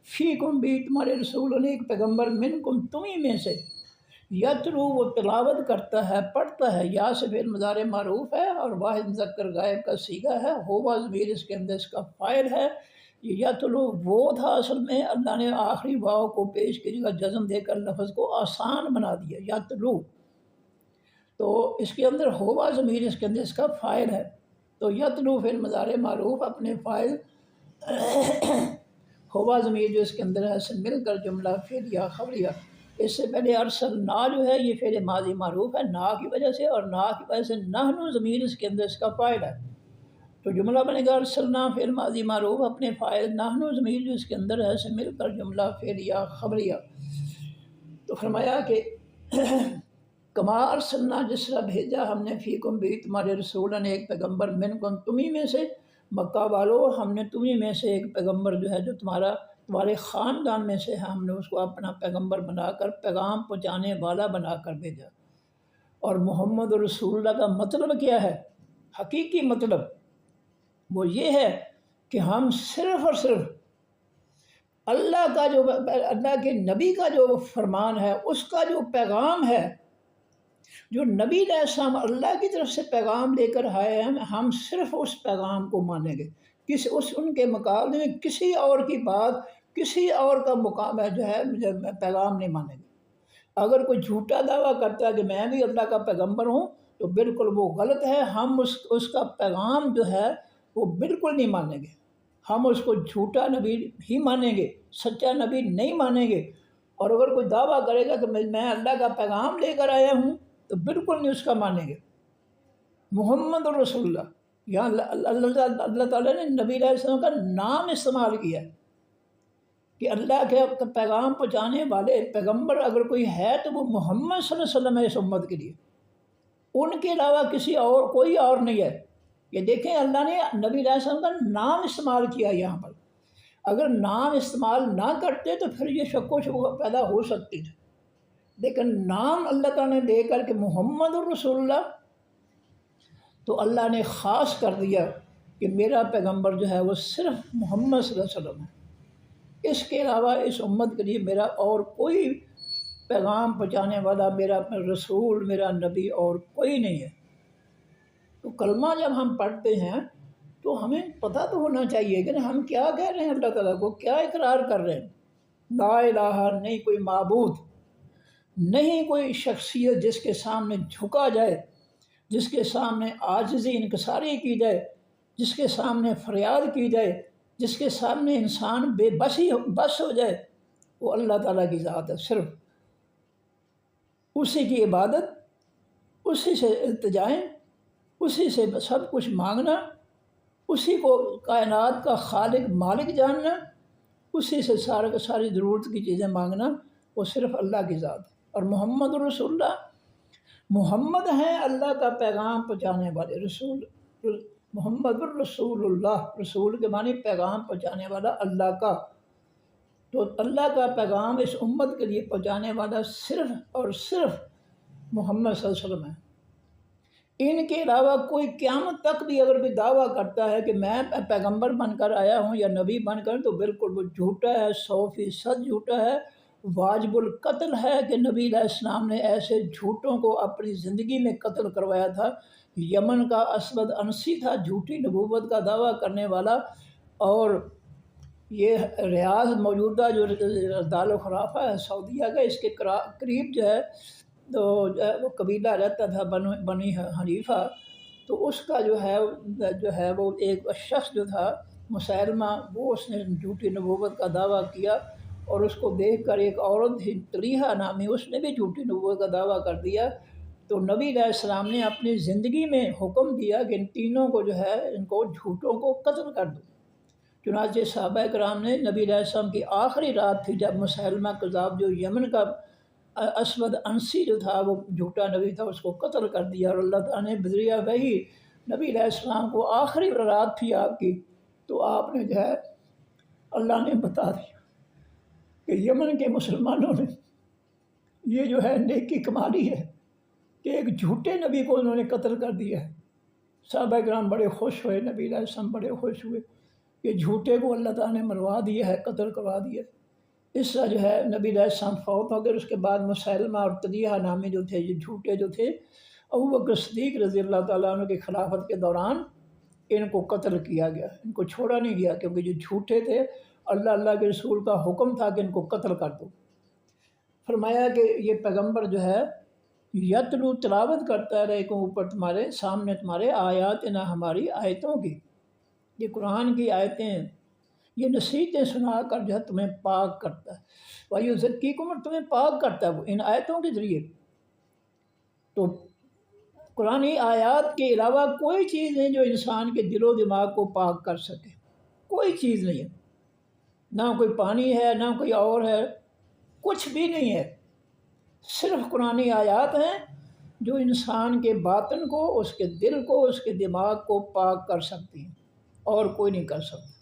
فیکم بھی تمہارے رسول نے ایک پیغمبر، منکم تمہیں میں سے، یتلو وہ تلاوت کرتا ہے، پڑھتا ہے، یا سے پھر مضارع معروف ہے اور واحد مذکر غائب کا صیغہ ہے، ہوا ضمیر اس کے اندر اس کا فاعل ہے۔ یہ یتلو وہ تھا، اصل میں اللہ نے آخری واو کو پیش کی جگہ جزم دے کر لفظ کو آسان بنا دیا، یتلو، تو اس کے اندر ہوا ضمیر اس کے اندر اس کا فاعل ہے، تو یتلو پھر مضارع معروف اپنے فاعل ہوا ضمیر جو اس کے اندر ہے سے مل کر جملہ فعل یا خبریہ۔ اس سے پہلے ارسلنا جو ہے یہ فعل ماضی معروف ہے نا کی وجہ سے، اور نا کی وجہ سے نحن ضمیر اس کے اندر اس کا فاعل ہے، تو جملہ بنے گا ارسلنا فعل ماضی معروف اپنے فاعل نحن ضمیر جو اس کے اندر ہے سے مل کر جملہ فعل یا خبریہ۔ تو فرمایا کہ کما ارسلنا، جس طرح بھیجا ہم نے، فیکم بھی تمہارے رسول نے ایک پیغمبر، منکم تمہیں میں سے، مکہ والو ہم نے تمہیں میں سے ایک پیغمبر جو ہے جو تمہارے خاندان میں سے ہے، ہم نے اس کو اپنا پیغمبر بنا کر، پیغام پہنچانے والا بنا کر بھیجا۔ اور محمد رسول اللہ کا مطلب کیا ہے؟ حقیقی مطلب وہ یہ ہے کہ ہم صرف اور صرف اللہ کا جو، اللہ کے نبی کا جو فرمان ہے، اس کا جو پیغام ہے، جو نبی علیہ السلام اللہ کی طرف سے پیغام لے کر آئے ہیں، ہم صرف اس پیغام کو مانیں گے، ان کے مقابلے میں کسی اور کی بات، کسی اور کا مقام جو ہے پیغام نہیں مانیں گے۔ اگر کوئی جھوٹا دعویٰ کرتا ہے کہ میں بھی اللہ کا پیغمبر ہوں تو بالکل وہ غلط ہے، ہم اس کا پیغام جو ہے وہ بالکل نہیں مانیں گے، ہم اس کو جھوٹا نبی ہی مانیں گے، سچا نبی نہیں مانیں گے۔ اور اگر کوئی دعویٰ کرے گا کہ میں اللہ کا پیغام لے کر آیا ہوں تو بالکل نہیں اس کا مانیں گے۔ محمد رسول اللہ، یہاں اللہ تعالیٰ نے نبی علیہ السلام کا نام استعمال کیا ہے کہ اللہ کے پیغام پہنچانے والے پیغمبر اگر کوئی ہے تو وہ محمد صلی اللہ علیہ وسلم ہے اس امت کے لیے، ان کے علاوہ کوئی اور نہیں ہے۔ یہ دیکھیں اللہ نے نبی علیہ السلام کا نام استعمال کیا یہاں پر، اگر نام استعمال نہ کرتے تو پھر یہ شک و شبہ پیدا ہو سکتی تھی، لیکن نام اللہ تعالیٰ نے دے کر کہ محمد الرسول اللہ، تو اللہ نے خاص کر دیا کہ میرا پیغمبر جو ہے وہ صرف محمد صلی اللہ علیہ وسلم ہے، اس کے علاوہ اس امت کے لیے میرا اور کوئی پیغام پہنچانے والا، میرا رسول، میرا نبی اور کوئی نہیں ہے۔ تو کلمہ جب ہم پڑھتے ہیں تو ہمیں پتہ تو ہونا چاہیے کہ ہم کیا کہہ رہے ہیں، اللہ تعالیٰ کو کیا اقرار کر رہے ہیں۔ لا الہ، نہیں کوئی معبود، نہیں کوئی شخصیت جس کے سامنے جھکا جائے، جس کے سامنے عاجزی انکساری کی جائے، جس کے سامنے فریاد کی جائے، جس کے سامنے انسان بس ہو جائے، وہ اللہ تعالیٰ کی ذات ہے۔ صرف اسی کی عبادت، اسی سے التجائیں، اسی سے سب کچھ مانگنا، اسی کو کائنات کا خالق مالک جاننا، اسی سے ساری ضرورت کی چیزیں مانگنا، وہ صرف اللہ کی ذات ہے۔ اور محمد رسول اللہ، محمد ہیں اللہ کا پیغام پہنچانے والے رسول، محمد الرسول اللہ، رسول کے معنی پیغام پہنچانے والا اللہ کا۔ تو اللہ کا پیغام اس امت کے لیے پہنچانے والا صرف اور صرف محمد صلی اللہ علیہ وسلم ہے۔ ان کے علاوہ کوئی قیامت تک بھی اگر کوئی دعویٰ کرتا ہے کہ میں پیغمبر بن کر آیا ہوں یا نبی بن کر، تو بالکل وہ جھوٹا ہے، 100% جھوٹا ہے، واجب القتل ہے کہ نبی علیہ السلام نے ایسے جھوٹوں کو اپنی زندگی میں قتل کروایا تھا۔ یمن کا اسود انسی تھا، جھوٹی نبوت کا دعویٰ کرنے والا، اور یہ ریاض موجودہ جو دارالخلافہ ہے سعودیہ کا، اس کے قریب جو ہے تو وہ قبیلہ رہتا تھا بنی حنیفہ، تو اس کا جو ہے وہ ایک شخص جو تھا مسیلمہ، وہ اس نے جھوٹی نبوت کا دعویٰ کیا، اور اس کو دیکھ کر ایک عورت تھی طلیحہ نامی، اس نے بھی جھوٹی نبوت کا دعویٰ کر دیا۔ تو نبی علیہ السلام نے اپنی زندگی میں حکم دیا کہ ان تینوں کو جو ہے، ان کو جھوٹوں کو قتل کر دو۔ چنانچہ صحابہ کرام نے نبی علیہ السلام کی آخری رات تھی جب مسیلمہ کذاب جو یمن کا اسود انسی جو تھا، وہ جھوٹا نبی تھا، اس کو قتل کر دیا، اور اللہ تعالیٰ نے بذریعہ وحی نبی علیہ السلام کو آخری رات تھی آپ کی، تو آپ نے جو ہے اللہ نے بتا دیا کہ یمن کے مسلمانوں نے یہ جو ہے نیکی کما لی ہے کہ ایک جھوٹے نبی کو انہوں نے قتل کر دیا ہے۔ صحابہ کرام بڑے خوش ہوئے، نبی علیہ السلام بڑے خوش ہوئے کہ جھوٹے کو اللہ تعالیٰ نے مروا دیا ہے، قتل کروا دیا ہے۔ اس طرح جو ہے نبی علیہ السلام فوت ہو گئے۔ اس کے بعد مسیلمہ اور طلیحہ نامی جو تھے، یہ جھوٹے جو تھے، ابوبکر صدیق رضی اللہ تعالیٰ عنہ کی خلافت کے دوران ان کو قتل کیا گیا، ان کو چھوڑا نہیں گیا، کیونکہ جو جھوٹے تھے، اللہ کے رسول کا حکم تھا کہ ان کو قتل کر دو۔ فرمایا کہ یہ پیغمبر جو ہے یتلو تلاوت کرتا رہے کہ اوپر تمہارے سامنے تمہارے آیات نہ ہماری آیتوں کی، یہ قرآن کی آیتیں ہیں، یہ نصیحتیں سنا کر جو ہے تمہیں پاک کرتا ہے، وَيُزَكِّيكُمْ، اور تمہیں پاک کرتا ہے وہ ان آیتوں کے ذریعے۔ تو قرآنی آیات کے علاوہ کوئی چیز نہیں جو انسان کے دل و دماغ کو پاک کر سکے، کوئی چیز نہیں ہے، نہ کوئی پانی ہے، نہ کوئی اور ہے، کچھ بھی نہیں ہے، صرف قرآنی آیات ہیں جو انسان کے باطن کو، اس کے دل کو، اس کے دماغ کو پاک کر سکتی ہیں، اور کوئی نہیں کر سکتا۔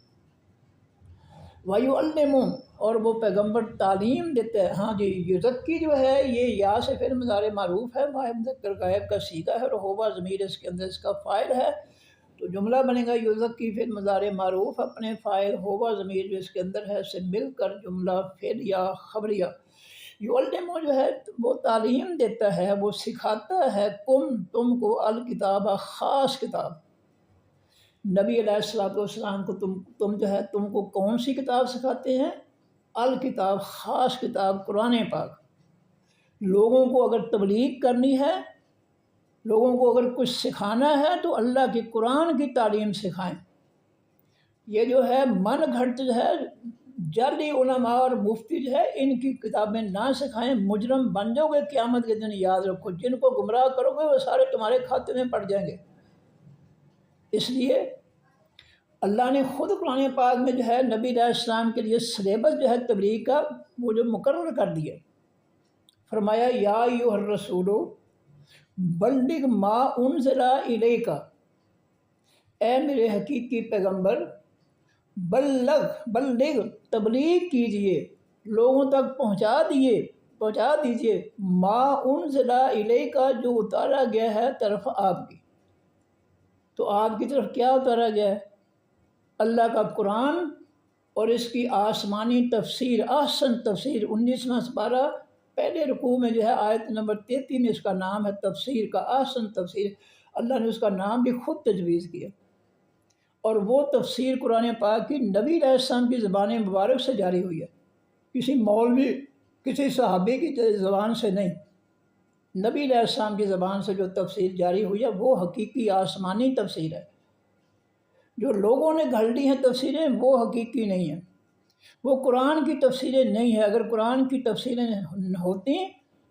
وَيُعَلِّمُهُمْ، اور وہ پیغمبر تعلیم دیتے ہیں۔ ہاں جی، یزکی جو ہے یہ یا سے پھر مضارع معروف ہے، فاعل مذکر غائب کا صیغہ ہے، اور ہوبا ضمیر اس کے اندر اس کا فاعل ہے، تو جملہ بنے گا یزکی پھر مضارع معروف اپنے فاعل ہوبا ضمیر جو اس کے اندر ہے سے مل کر جملہ فعل یا خبریہ۔ یعلم جو ہے وہ تعلیم دیتا ہے، وہ سکھاتا ہے، تم کو الکتاب، خاص کتاب۔ نبی علیہ السلام کو تم جو ہے تم کو کون سی کتاب سکھاتے ہیں؟ الکتاب، خاص کتاب قرآن پاک۔ لوگوں کو اگر تبلیغ کرنی ہے، لوگوں کو اگر کچھ سکھانا ہے تو اللہ کی قرآن کی تعلیم سکھائیں۔ یہ جو ہے من گھڑت جو ہے جعلی علماء اور مفتی جو ہے ان کی کتابیں نہ سکھائیں، مجرم بن جاؤ گے قیامت کے دن۔ یاد رکھو، جن کو گمراہ کرو گے وہ سارے تمہارے کھاتے میں پڑ جائیں گے۔ اس لیے اللہ نے خود قرآن پاک میں جو ہے نبی علیہ السلام کے لیے سلیبس جو ہے تبلیغ کا وہ جو مقرر کر دیا، فرمایا یا ایھا الرسول بلغ ما انزل الیک، اے میرے حقیقی پیغمبر، بلغ تبلیغ کیجئے، لوگوں تک پہنچا دیے، پہنچا دیجئے ما انزل الیکا جو اتارا گیا ہے طرف آپ کی۔ تو آپ کی طرف کیا اتارا گیا ہے؟ اللہ کا قرآن اور اس کی آسمانی تفسیر، احسن تفسیر۔ 19واں سپارہ پہلے رکوع میں جو ہے آیت نمبر 33 میں اس کا نام ہے تفسیر کا، احسن تفسیر۔ اللہ نے اس کا نام بھی خود تجویز کیا، اور وہ تفسیر قرآن پاک کی نبی علیہ السلام کی زبان مبارک سے جاری ہوئی ہے، کسی مولوی کسی صحابی کی زبان سے نہیں۔ نبی علیہ السلام کی زبان سے جو تفسیر جاری ہوئی ہے وہ حقیقی آسمانی تفسیر ہے۔ جو لوگوں نے گھڑ لی ہیں تفسیریں وہ حقیقی نہیں ہیں، وہ قرآن کی تفسیریں نہیں ہیں۔ اگر قرآن کی تفسیریں ہوتی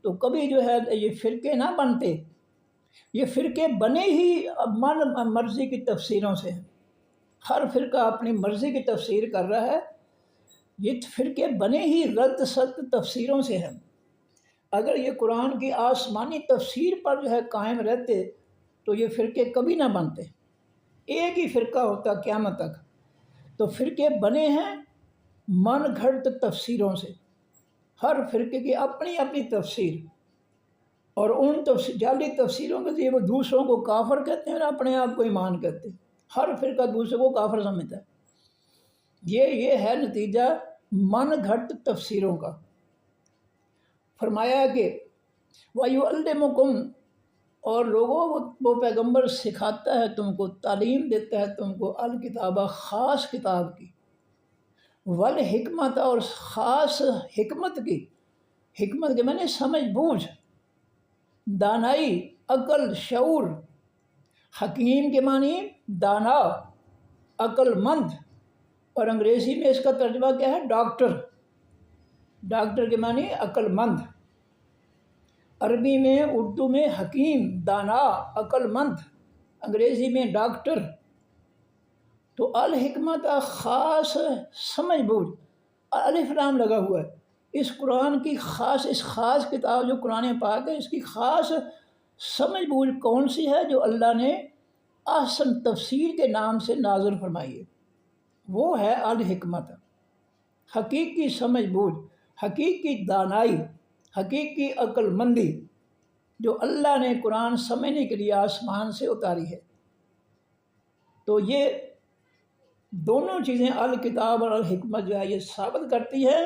تو کبھی جو ہے یہ فرقے نہ بنتے۔ یہ فرقے بنے ہی من مرضی کی تفسیروں سے ہیں، ہر فرقہ اپنی مرضی کی تفسیر کر رہا ہے۔ یہ فرقے بنے ہی غلط سلط تفسیروں سے ہیں۔ اگر یہ قرآن کی آسمانی تفسیر پر جو ہے قائم رہتے تو یہ فرقے کبھی نہ بنتے، ایک ہی فرقہ ہوتا قیامت تک۔ تو فرقے بنے ہیں من گھڑت تفسیروں سے، ہر فرقے کی اپنی اپنی تفسیر، اور ان جعلی تفسیروں کے ذریعے وہ دوسروں کو کافر کہتے ہیں اور اپنے آپ کو ایمان کہتے ہیں۔ ہر فرقہ دوسرے کو کافر سمجھتا ہے۔ یہ ہے نتیجہ من گھڑت تفسیروں کا۔ فرمایا کہ وَيُعَلِّمُكُمْ، اور لوگوں وہ پیغمبر سکھاتا ہے تم کو، تعلیم دیتا ہے تم کو، الکتابہ خاص کتاب کی، والحکمت اور خاص حکمت کی۔ حکمت کے معنی سمجھ بوجھ، دانائی، عقل، شعور۔ حکیم کے معنی دانا، عقل مند، اور انگریزی میں اس کا ترجمہ کیا ہے؟ ڈاکٹر۔ ڈاکٹر کے معنی عقل مند۔ عربی میں، اردو میں حکیم، دانا، عقل مند، انگریزی میں ڈاکٹر۔ تو الحکمت خاص سمجھ بوجھ، الف لام لگا ہوا ہے۔ اس قرآن کی خاص، اس خاص کتاب جو قرآن پاک ہے، اس کی خاص سمجھ بوجھ کون سی ہے؟ جو اللہ نے احسن تفسیر کے نام سے نازل فرمائی ہے، وہ ہے الحکمت، حقیقی سمجھ بوجھ، حقیقی دانائی، حقیقی عقل مندی، جو اللہ نے قرآن سمجھنے کے لیے آسمان سے اتاری ہے۔ تو یہ دونوں چیزیں، الکتاب اور الحکمت، جو ہے یہ ثابت کرتی ہے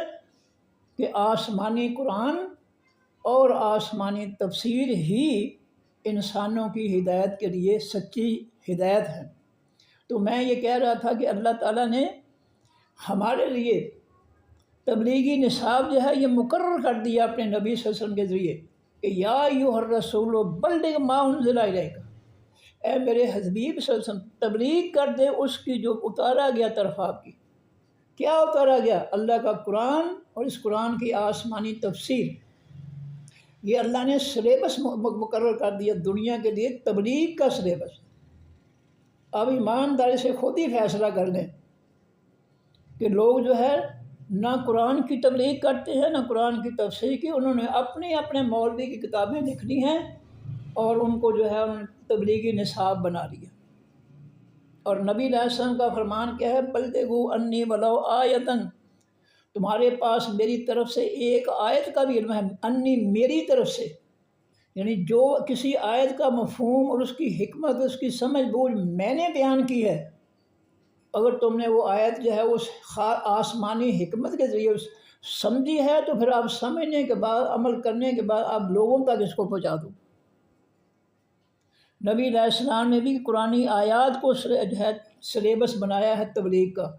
کہ آسمانی قرآن اور آسمانی تفسیر ہی انسانوں کی ہدایت کے لیے سچی ہدایت ہے۔ تو میں یہ کہہ رہا تھا کہ اللہ تعالیٰ نے ہمارے لیے تبلیغی نصاب جو ہے یہ مقرر کر دیا اپنے نبی صلی اللہ علیہ وسلم کے ذریعے کہ یا ایھا الرسول بلغ ما انزل الیک، اے میرے حبیب صلی اللہ علیہ وسلم تبلیغ کر دے اس کی جو اتارا گیا طرف آپ کی۔ کیا اتارا گیا؟ اللہ کا قرآن اور اس قرآن کی آسمانی تفسیر۔ یہ اللہ نے سلیبس مقرر کر دیا دنیا کے لیے، تبلیغ کا سلیبس۔ اب ایمانداری سے خود ہی فیصلہ کر لیں کہ لوگ جو ہے نہ قرآن کی تبلیغ کرتے ہیں نہ قرآن کی تفسیر کی، انہوں نے اپنے مولوی کی کتابیں لکھنی ہیں اور ان کو جو ہے انہوں نے تبلیغی نصاب بنا لیا۔ اور نبی علیہ السلام کا فرمان کیا ہے؟ بلغوا انی ولو آیۃ، تمہارے پاس میری طرف سے ایک آیت کا بھی علم ہے، انی میری طرف سے، یعنی جو کسی آیت کا مفہوم اور اس کی حکمت، اس کی سمجھ بوجھ میں نے بیان کی ہے، اگر تم نے وہ آیت جو ہے اس آسمانی حکمت کے ذریعے سمجھی ہے تو پھر آپ سمجھنے کے بعد، عمل کرنے کے بعد آپ لوگوں تک اس کو پہنچا دو۔ نبی علیہ السلام نے بھی قرآنی آیات کو جو ہے سلیبس بنایا ہے تبلیغ کا،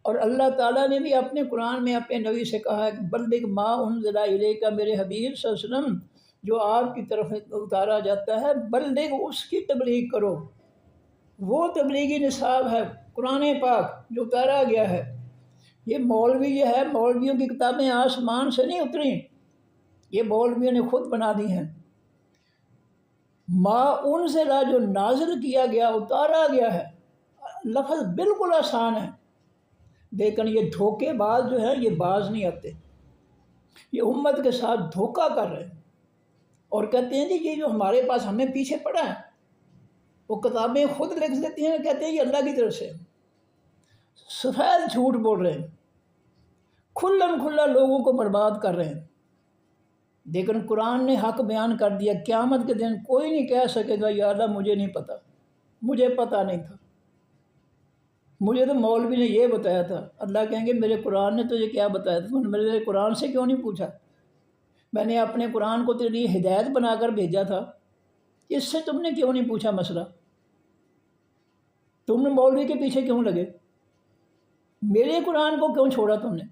اور اللہ تعالیٰ نے بھی اپنے قرآن میں اپنے نبی سے کہا ہے کہ بلغ ما انزل الیک، میرے حبیب صلی اللہ علیہ وسلم جو آپ کی طرف اتارا جاتا ہے بلغ، اس کی تبلیغ کرو۔ وہ تبلیغی نصاب ہے قرآن پاک جو اتارا گیا ہے۔ یہ مولوی جو ہے، مولویوں کی کتابیں آسمان سے نہیں اتری، یہ مولویوں نے خود بنا دی ہیں۔ ما انزل جو نازل کیا گیا، اتارا گیا ہے، لفظ بالکل آسان ہے، لیکن یہ دھوکے باز جو ہے یہ باز نہیں آتے، یہ امت کے ساتھ دھوکہ کر رہے ہیں اور کہتے ہیں جی یہ جو ہمارے پاس ہمیں پیچھے پڑا ہے، وہ کتابیں خود لکھ دیتی ہیں، کہتے ہیں یہ اللہ کی طرف سے۔ سفید جھوٹ بول رہے ہیں، کھلا لوگوں کو برباد کر رہے ہیں۔ لیکن قرآن نے حق بیان کر دیا، قیامت کے دن کوئی نہیں کہہ سکے گا یا اللہ مجھے نہیں پتہ، مجھے پتہ نہیں تھا، مجھے تو مولوی نے یہ بتایا تھا۔ اللہ کہیں گے میرے قرآن نے تجھے کیا بتایا تھا، تم نے میرے قرآن سے کیوں نہیں پوچھا؟ میں نے اپنے قرآن کو تیرے لیے ہدایت بنا کر بھیجا تھا، اس سے تم نے کیوں نہیں پوچھا مسئلہ؟ تم نے مولوی کے پیچھے کیوں لگے؟ میرے قرآن کو کیوں چھوڑا تم نے؟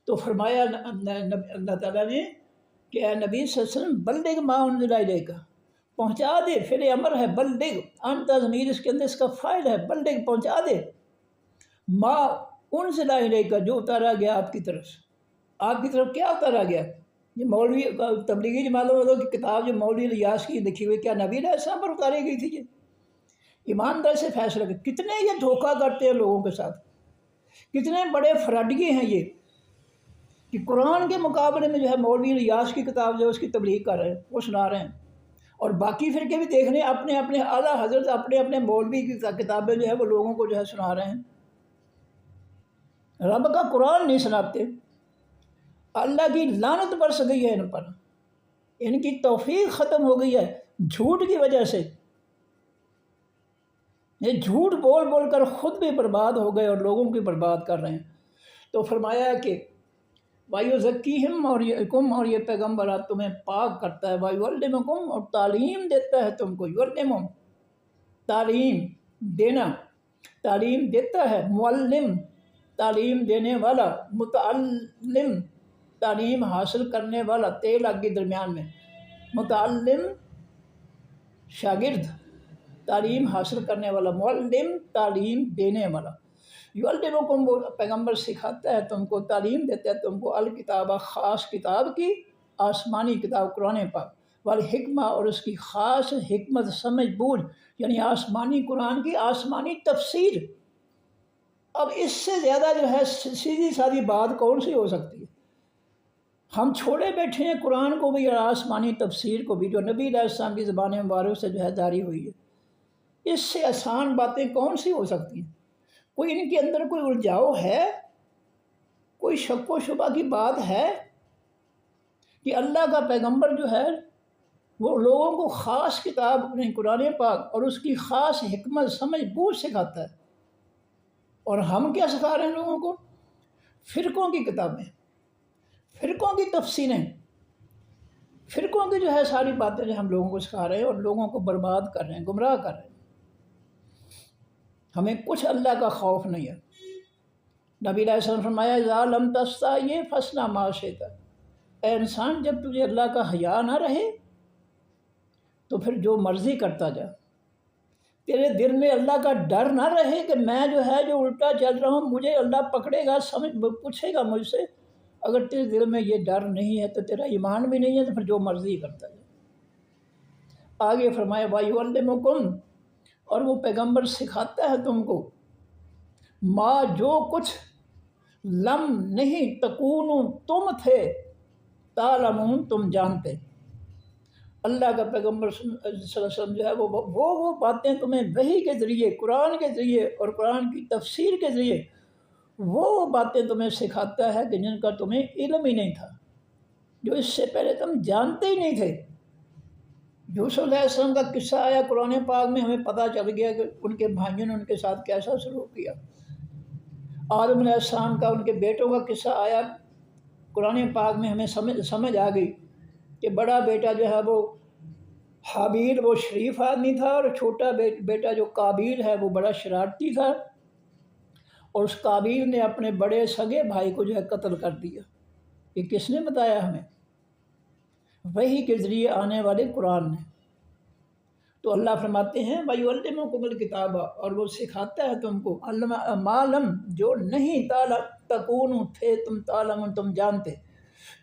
تو فرمایا اللہ تعالیٰ نے کہ اے نبی صلی اللہ علیہ وسلم بلغ ما انزل الیک، پہنچا دے، فعل امر ہے بلغ، انت ضمیر اس کے اندر اس کا فاعل ہے، بلغ پہنچا دے، ما انزل الیک جو اتارا گیا آپ کی طرف۔ آپ کی طرف کیا اتارا گیا؟ یہ مولوی تبلیغی جماعتوں والوں کی کتاب جو مولوی الیاس کی لکھی ہوئی، کیا نبی علیہ السلام پر اتاری گئی تھی؟ یہ ایماندار سے فیصلہ کر، کتنے یہ دھوکہ کرتے ہیں لوگوں کے ساتھ، کتنے بڑے فراڈیے ہیں یہ کہ قرآن کے مقابلے میں جو ہے مولوی الیاس کی کتاب جو ہے اس کی تبلیغ کر رہے ہیں، وہ سنا رہے ہیں، اور باقی فرقے بھی دیکھ رہے ہیں اپنے اپنے اعلیٰ حضرت اپنے اپنے مولوی کی کتابیں جو ہے وہ لوگوں کو جو ہے سنا رہے ہیں، رب کا قرآن نہیں سناتے۔ اللہ کی لعنت برس گئی ہے ان پر، ان کی توفیق ختم ہو گئی ہے جھوٹ کی وجہ سے، یہ جھوٹ بول بول کر خود بھی برباد ہو گئے اور لوگوں کی برباد کر رہے ہیں۔ تو فرمایا کہ وَيُزَكِّيهِمْ اور یہ پیغمبر تمہیں پاک کرتا ہے، وَيُعَلِّمُكُمْ اور تعلیم دیتا ہے تم کو، يُعَلِّمُ تعلیم دینا، تعلیم دیتا ہے، معلم تعلیم دینے والا، متعلم تعلیم حاصل کرنے والا، تے لگ گئی درمیان میں، متعلم شاگرد تعلیم حاصل کرنے والا، معلم تعلیم دینے والا، یعلمکم وہ پیغمبر سکھاتا ہے تم کو، تعلیم دیتا ہے تم کو، الکتابہ خاص کتاب کی، آسمانی کتاب قرآن پاک، والحکمہ اور اس کی خاص حکمت سمجھ بوجھ، یعنی آسمانی قرآن کی آسمانی تفسیر۔ اب اس سے زیادہ جو ہے سیدھی سادھی بات کون سی ہو سکتی ہے؟ ہم چھوڑے بیٹھے ہیں قرآن کو بھی اور آسمانی تفسیر کو بھی، جو نبی علیہ السلام کی زبان مبارک سے جو ہے جاری ہوئی ہے، اس سے آسان باتیں کون سی ہو سکتی ہیں؟ کوئی ان کے اندر کوئی الجھاؤ ہے؟ کوئی شک و شبہ کی بات ہے کہ اللہ کا پیغمبر جو ہے وہ لوگوں کو خاص کتاب اپنے قرآن پاک اور اس کی خاص حکمت سمجھ بوجھ سکھاتا ہے، اور ہم کیا سکھا رہے ہیں لوگوں کو؟ فرقوں کی کتابیں، فرقوں کی تفسیریں، فرقوں کی جو ہے ساری باتیں جو ہم لوگوں کو سکھا رہے ہیں اور لوگوں کو برباد کر رہے ہیں، گمراہ کر رہے ہیں۔ ہمیں کچھ اللہ کا خوف نہیں ہے۔ نبی علیہ السلام فرمایا اذا لم تستحی فاصنع ما شئت، اے انسان جب تجھے اللہ کا حیا نہ رہے تو پھر جو مرضی کرتا جا، تیرے دل میں اللہ کا ڈر نہ رہے کہ میں جو ہے جو الٹا چل رہا ہوں مجھے اللہ پکڑے گا، پوچھے گا مجھ سے، اگر تیرے دل میں یہ ڈر نہیں ہے تو تیرا ایمان بھی نہیں ہے، تو پھر جو مرضی کرتا جا۔ آگے فرمایا وَيُعَلِّمُكُمْ اور وہ پیغمبر سکھاتا ہے تم کو، ما جو کچھ لم نہیں تکونو تم تھے، تعلمون تم جانتے۔ اللہ کا پیغمبر صلی اللہ علیہ وسلم جو ہے وہ باتیں تمہیں وحی کے ذریعے، قرآن کے ذریعے اور قرآن کی تفسیر کے ذریعے وہ باتیں تمہیں سکھاتا ہے کہ جن کا تمہیں علم ہی نہیں تھا، جو اس سے پہلے تم جانتے ہی نہیں تھے۔ یوسف علیہ السلام کا قصہ آیا قرآن پاک میں، ہمیں پتہ چل گیا کہ ان کے بھائیوں نے ان کے ساتھ کیسا سلوک کیا۔ آدم علیہ السلام کا، ان کے بیٹوں کا قصہ آیا قرآن پاک میں، ہمیں سمجھ آ گئی کہ بڑا بیٹا جو ہے وہ حابیل وہ شریف آدمی تھا، اور چھوٹا بیٹا جو قابیل ہے وہ بڑا شرارتی تھا، اور اس قابیل نے اپنے بڑے سگے بھائی کو جو ہے قتل کر دیا۔ یہ کس نے بتایا ہمیں؟ وحی کے ذریعے آنے والے قرآن نے۔ تو اللہ فرماتے ہیں وَيُعَلِّمُكُمُ الْكِتَابَ اور وہ سکھاتا ہے تم کو، مَا لَمْ جو نہیں تکونو تھے تم، تعلمون تم جانتے۔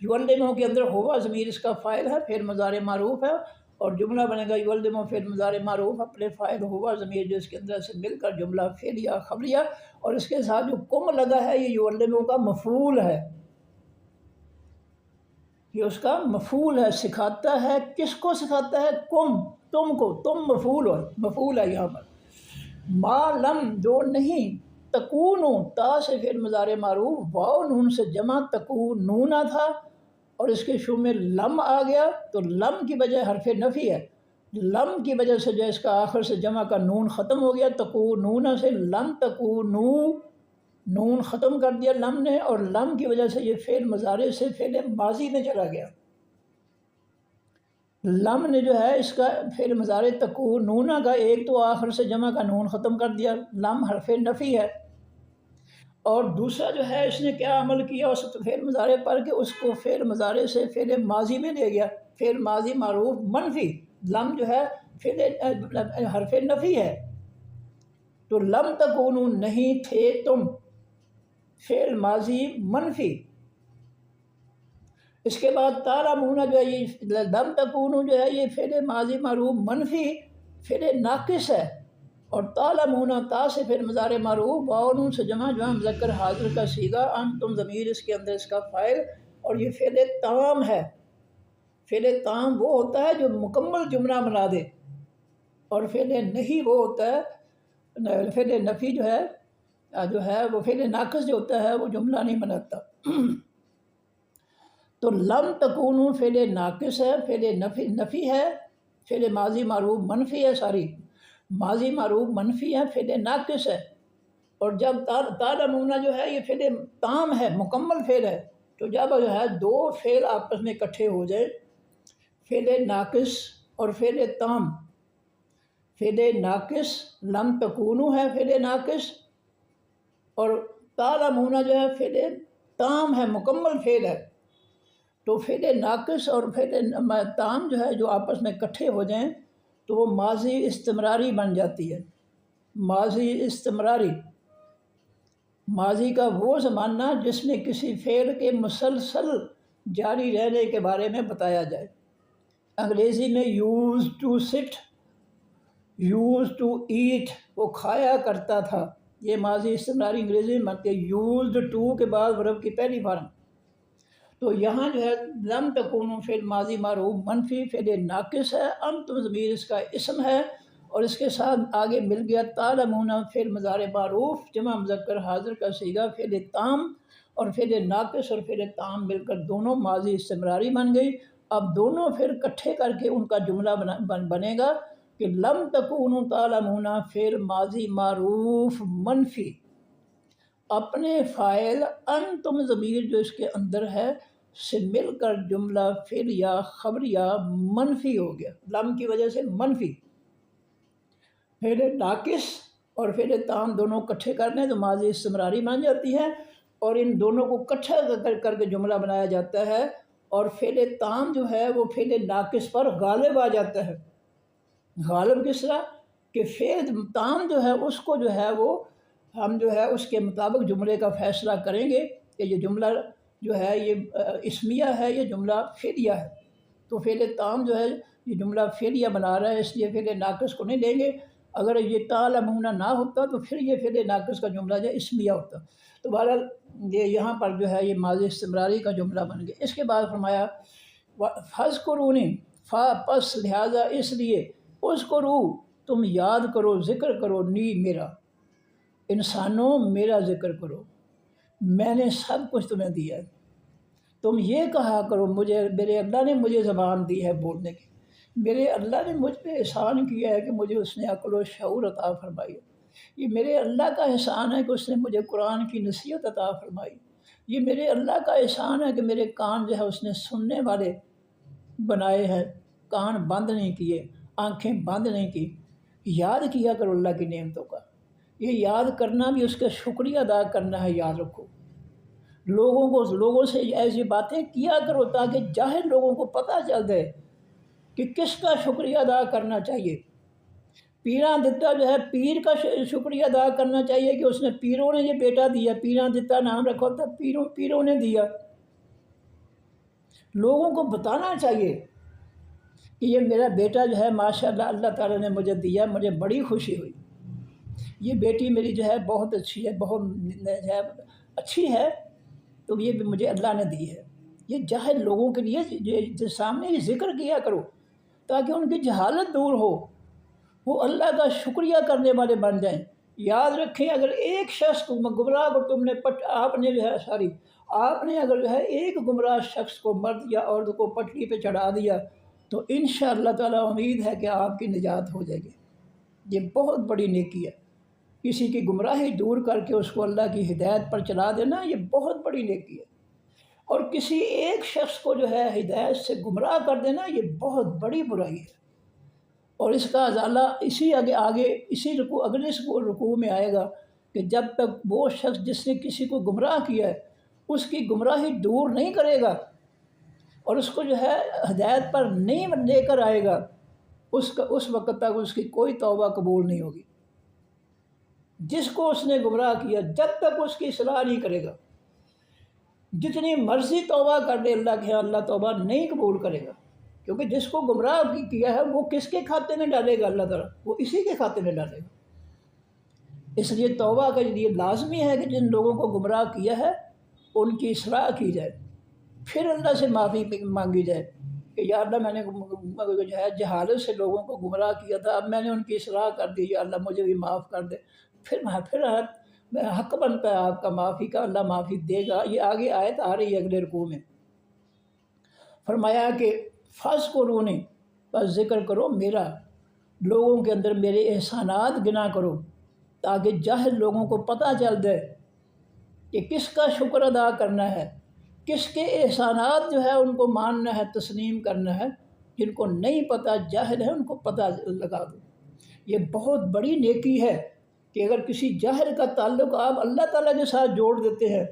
یعلمو کے اندر ہوا ضمیر اس کا فاعل ہے، پھر مضارع معروف ہے، اور جملہ بنے گا یعلمو پھر مضارع معروف اپنے فاعل ہوا ضمیر جو اس کے اندر سے مل کر جملہ فعلیہ خبریہ، اور اس کے ساتھ جو کم لگا ہے یہ یعلمو کا مفعول ہے، یہ اس کا مفعول ہے، سکھاتا ہے۔ کس کو سکھاتا ہے؟ کم، تم کو، تم مفعول ہے یہاں پر۔ ما لم جو نہیں، تکونو تا سے پھر مضارع معروف، واو نون سے جمع، تکونونا تھا، اور اس کے شروع میں لم آ گیا تو لم کی وجہ حرف نفی ہے، لم کی وجہ سے جو اس کا آخر سے جمع کا نون ختم ہو گیا، تکونون سے لم تکونو، نون ختم کر دیا لم نے، اور لم کی وجہ سے یہ فعل مضارع سے فعل ماضی میں چلا گیا۔ لم نے جو ہے اس کا فعل مضارع تکونون کا ایک تو آخر سے جمع کا نون ختم کر دیا، لم حرف نفی ہے، اور دوسرا جو ہے اس نے کیا عمل کیا اس فعل مضارع پر کہ اس کو فعل مضارع سے فعل ماضی میں لے گیا، فعل ماضی معروف منفی، لم جو ہے فعل حرف نفی ہے، تو لم تکونو نہیں تھے تم، فعل ماضی منفی۔ اس کے بعد تعلمون جو ہے یہ لم تکونو جو ہے یہ فعل ماضی معروف منفی فعل ناقص ہے، اور تعلمون تا سے فعل مضارع معروف، واو نون سے جمع مذکر حاضر کا صیغہ، انتم ضمیر اس کے اندر اس کا فاعل، اور یہ فعل تام ہے۔ فعل تام وہ ہوتا ہے جو مکمل جملہ بنا دے، اور فعل نہیں وہ ہوتا ہے، فعل نفی جو ہے وہ فعل ناقص جو ہوتا ہے وہ جملہ نہیں بناتا۔ تو لم تکونو فعل ناقص ہے، فعل نفی ہے، فعل ماضی معروف منفی ہے، ماضی معروف منفی ہے، فعل ناقص ہے، اور جب تعلمون جو ہے یہ فعل تام ہے، مکمل فعل ہے، تو جب جو ہے دو فعل آپس میں اکٹھے ہو جائے، فعل ناقص اور فعل تام، فعل ناقص لم تکونو ہے فعل ناقص، اور تعلمون جو ہے فعل تام ہے، مکمل فعل ہے، تو فعل ناقص اور فعل تام جو ہے جو آپس میں اکٹھے ہو جائیں تو وہ ماضی استمراری بن جاتی ہے۔ ماضی استمراری، ماضی کا وہ زمانہ جس میں کسی فعل کے مسلسل جاری رہنے کے بارے میں بتایا جائے۔ انگریزی میں use to sit, use to eat, وہ کھایا کرتا تھا، یہ ماضی استمراری انگریزی میں بنتے ہیں یوزڈ ٹو کے بعد ورب کی پہلی فارم۔ تو یہاں جو ہے لم تکونو فعل ماضی معروف منفی فعل ناقص ہے، انتم ضمیر اس کا اسم ہے، اور اس کے ساتھ آگے مل گیا تعلمون فعل مضارع معروف جمع مذکر حاضر کا صیغہ فعل تام، اور فعل ناقص اور فعل تام مل کر دونوں ماضی استمراری بن گئی۔ اب دونوں پھر اکٹھے کر کے ان کا جملہ بنے گا کہ لم تکونو تعلمون فعل ماضی معروف منفی، اپنے فاعل انتم ضمیر جو اس کے اندر ہے سے مل کر جملہ فعل یا خبر یا منفی ہو گیا، لم کی وجہ سے منفی، فعل ناقص اور فعل تام دونوں اکٹھے کرنے تو ماضی استمراری بن جاتی ہے، اور ان دونوں کو اکٹھا کر کے جملہ بنایا جاتا ہے، اور فعل تام جو ہے وہ فعل ناقص پر غالب آ جاتا ہے۔ غالب کس طرح کہ فعل تام جو ہے اس کو جو ہے وہ ہم جو ہے اس کے مطابق جملے کا فیصلہ کریں گے کہ یہ جملہ جو ہے یہ اسمیہ ہے، یہ جملہ فعلیہ ہے، تو فعل تام جو ہے یہ جملہ فعلیہ بنا رہا ہے، اس لیے فعل ناقص کو نہیں لیں گے۔ اگر یہ تعلمون نہ ہوتا تو پھر یہ فعل ناقص کا جملہ جو اسمیہ ہوتا، تو بہرحال یہ یہاں پر جو ہے یہ ماضی استمراری کا جملہ بن گیا۔ اس کے بعد فرمایا فاذکرونی، پس لہٰذا اس لیے، اذکروا تم یاد کرو، ذکر کرو، نی میرا، انسانوں میرا ذکر کرو، میں نے سب کچھ تمہیں دیا ہے، تم یہ کہا کرو مجھے، میرے اللہ نے مجھے زبان دی ہے بولنے کی، میرے اللہ نے مجھ پہ احسان کیا ہے کہ مجھے اس نے عقل و شعور عطا فرمائی، یہ میرے اللہ کا احسان ہے کہ اس نے مجھے قرآن کی نصیحت عطا فرمائی، یہ میرے اللہ کا احسان ہے کہ میرے کان جو ہے اس نے سننے والے بنائے ہیں، کان بند نہیں کیے، آنکھیں بند نہیں کی۔ یاد کیا کرو اللہ کی نعمتوں کا، یہ یاد کرنا بھی اس کا شکریہ ادا کرنا ہے، یاد رکھو، لوگوں سے ایسی باتیں کیا کرو تاکہ جاہل لوگوں کو پتہ چل جائے کہ کس کا شکریہ ادا کرنا چاہیے۔ پیراں دتا جو ہے پیر کا شکریہ ادا کرنا چاہیے کہ اس نے پیروں نے یہ بیٹا دیا، پیراں دتا نام رکھا تھا، پیروں نے دیا۔ لوگوں کو بتانا چاہیے کہ یہ میرا بیٹا جو ہے ماشاءاللہ اللہ تعالیٰ نے مجھے دیا، مجھے بڑی خوشی ہوئی، یہ بیٹی میری جو ہے بہت اچھی ہے، بہت اچھی ہے، تو یہ بھی مجھے اللہ نے دی ہے۔ یہ جاہل لوگوں کے لیے سامنے یہ ذکر کیا کرو تاکہ ان کی جہالت دور ہو، وہ اللہ کا شکریہ کرنے والے بن جائیں۔ یاد رکھیں اگر ایک شخص کو گمراہ کو تم نے آپ نے جو ہے آپ نے اگر جو ہے ایک گمراہ شخص کو مرد یا عورت کو پٹری پہ چڑھا دیا تو انشاءاللہ تعالیٰ امید ہے کہ آپ کی نجات ہو جائے گی۔ یہ بہت بڑی نیکی ہے، کسی کی گمراہی دور کر کے اس کو اللہ کی ہدایت پر چلا دینا، یہ بہت بڑی نیکی ہے۔ اور کسی ایک شخص کو جو ہے ہدایت سے گمراہ کر دینا، یہ بہت بڑی برائی ہے۔ اور اس کا ازالہ اسی اگلے رکوع میں آئے گا کہ جب تک وہ شخص جس نے کسی کو گمراہ کیا ہے اس کی گمراہی دور نہیں کرے گا اور اس کو جو ہے ہدایت پر نہیں لے کر آئے گا، اس وقت تک اس کی کوئی توبہ قبول نہیں ہوگی۔ جس کو اس نے گمراہ کیا جب تک اس کی اصلاح نہیں کرے گا، جتنی مرضی توبہ کر لے اللہ کے، اللہ توبہ نہیں قبول کرے گا، کیونکہ جس کو گمراہ کیا ہے وہ کس کے کھاتے میں ڈالے گا؟ اللہ تعالیٰ وہ اسی کے کھاتے میں ڈالے گا۔ اس لیے توبہ کا یہ لازمی ہے کہ جن لوگوں کو گمراہ کیا ہے ان کی اصلاح کی جائے، پھر اللہ سے معافی مانگی جائے کہ یا اللہ میں نے جو ہے جہالت سے لوگوں کو گمراہ کیا تھا، اب میں نے ان کی اصلاح کر دی، یا اللہ مجھے بھی معاف کر دے۔ پھر حق بنتا ہے آپ کا معافی کا، اللہ معافی دے گا۔ یہ آگے آیت آ رہی ہے اگلے رکوع میں، فرمایا کہ فَاذْكُرُونِی، بس ذکر کرو میرا، لوگوں کے اندر میرے احسانات گنا کرو تاکہ جاہل لوگوں کو پتہ چل جائے کہ کس کا شکر ادا کرنا ہے، کس کے احسانات جو ہے ان کو ماننا ہے، تسلیم کرنا ہے۔ جن کو نہیں پتہ، جاہل ہے، ان کو پتہ لگا دو۔ یہ بہت بڑی نیکی ہے کہ اگر کسی جاہل کا تعلق آپ اللہ تعالیٰ کے ساتھ جوڑ دیتے ہیں،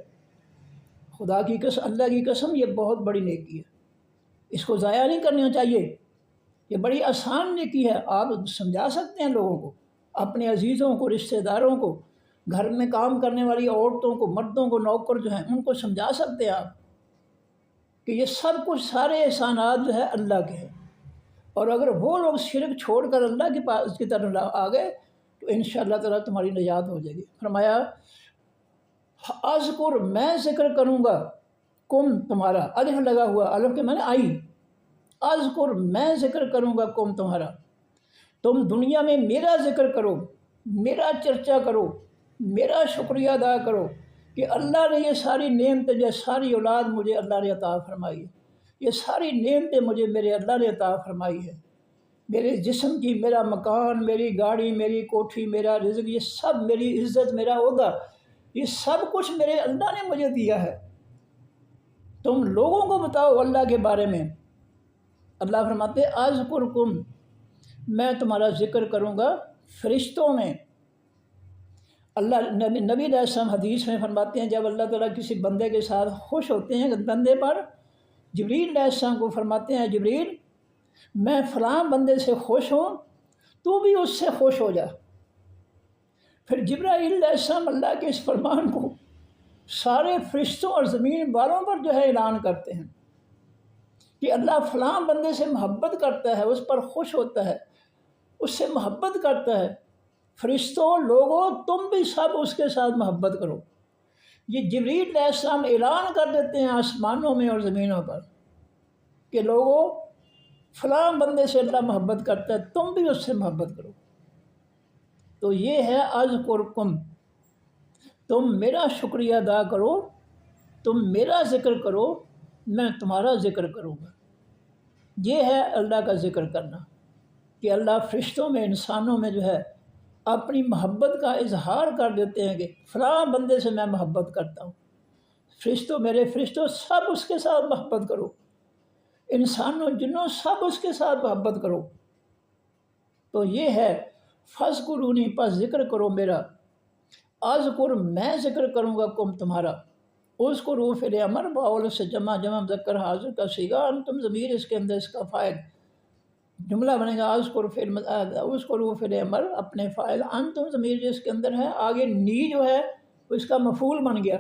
خدا کی قسم، اللہ کی قسم، یہ بہت بڑی نیکی ہے، اس کو ضائع نہیں کرنا چاہیے۔ یہ بڑی آسان نیکی ہے، آپ سمجھا سکتے ہیں لوگوں کو، اپنے عزیزوں کو، رشتہ داروں کو، گھر میں کام کرنے والی عورتوں کو، مردوں کو، نوکر جو ہیں ان کو سمجھا سکتے ہیں آپ کہ یہ سب کچھ، سارے احسانات جو ہے اللہ کے ہیں، اور اگر وہ لوگ شرک چھوڑ کر اللہ کے پاس کی طرف آ گئے تو انشاءاللہ تعالیٰ تمہاری نجات ہو جائے گی۔ فرمایا اذکر، میں ذکر کروں گا، کم تمہارا، الف لگا ہوا، الف کے معنی آئی، اذکر میں ذکر کروں گا، کم تمہارا، تم دنیا میں میرا ذکر کرو، میرا چرچا کرو، میرا شکریہ ادا کرو کہ اللہ نے یہ ساری نعمتیں، یہ ساری اولاد مجھے اللہ نے عطا فرمائی ہے، یہ ساری نعمتیں مجھے میرے اللہ نے عطا فرمائی ہے، میرے جسم کی، میرا مکان، میری گاڑی، میری کوٹھی، میرا رزق، یہ سب، میری عزت، میرا عہدہ، یہ سب کچھ میرے اللہ نے مجھے دیا ہے۔ تم لوگوں کو بتاؤ اللہ کے بارے میں۔ اللہ فرماتے اذکرکم، میں تمہارا ذکر کروں گا فرشتوں میں۔ اللہ نبی علیہ السلام حدیث میں فرماتے ہیں جب اللہ تعالیٰ کسی بندے کے ساتھ خوش ہوتے ہیں، بندے پر جبریل علیہ السلام کو فرماتے ہیں، جبریل میں فلاں بندے سے خوش ہوں، تو بھی اس سے خوش ہو جا۔ پھر جبرائیل علیہ السلام اللہ کے اس فرمان کو سارے فرشتوں اور زمین والوں پر جو ہے اعلان کرتے ہیں کہ اللہ فلاں بندے سے محبت کرتا ہے، اس پر خوش ہوتا ہے، اس سے محبت کرتا ہے۔ فرشتوں، لوگوں، تم بھی سب اس کے ساتھ محبت کرو۔ یہ جبریل علیہ السلام اعلان کر دیتے ہیں آسمانوں میں اور زمینوں پر کہ لوگوں، فلاں بندے سے اللہ محبت کرتا ہے، تم بھی اس سے محبت کرو۔ تو یہ ہے اذکرکم، تم میرا شکریہ ادا کرو، تم میرا ذکر کرو، میں تمہارا ذکر کروں گا۔ یہ ہے اللہ کا ذکر کرنا کہ اللہ فرشتوں میں، انسانوں میں جو ہے اپنی محبت کا اظہار کر دیتے ہیں کہ فلاں بندے سے میں محبت کرتا ہوں۔ فرشتوں، میرے فرشتوں، سب اس کے ساتھ محبت کرو، انسانوں، جنوں، سب اس کے ساتھ محبت کرو۔ تو یہ ہے فَاذْكُرُونِی، پس ذکر کرو میرا، اذکر میں ذکر کروں گا، کم تمہارا۔ اذکروا فعل امر باول سے جمع مذکر حاضر کا صیغہ، انتم ضمیر اس کے اندر اس کا فاعل، جملہ بنے گا اذکروا فعل امر اپنے فاعل، انتم ضمیر جو اس کے اندر ہے، آگے نی جو ہے اس کا مفعول بن گیا۔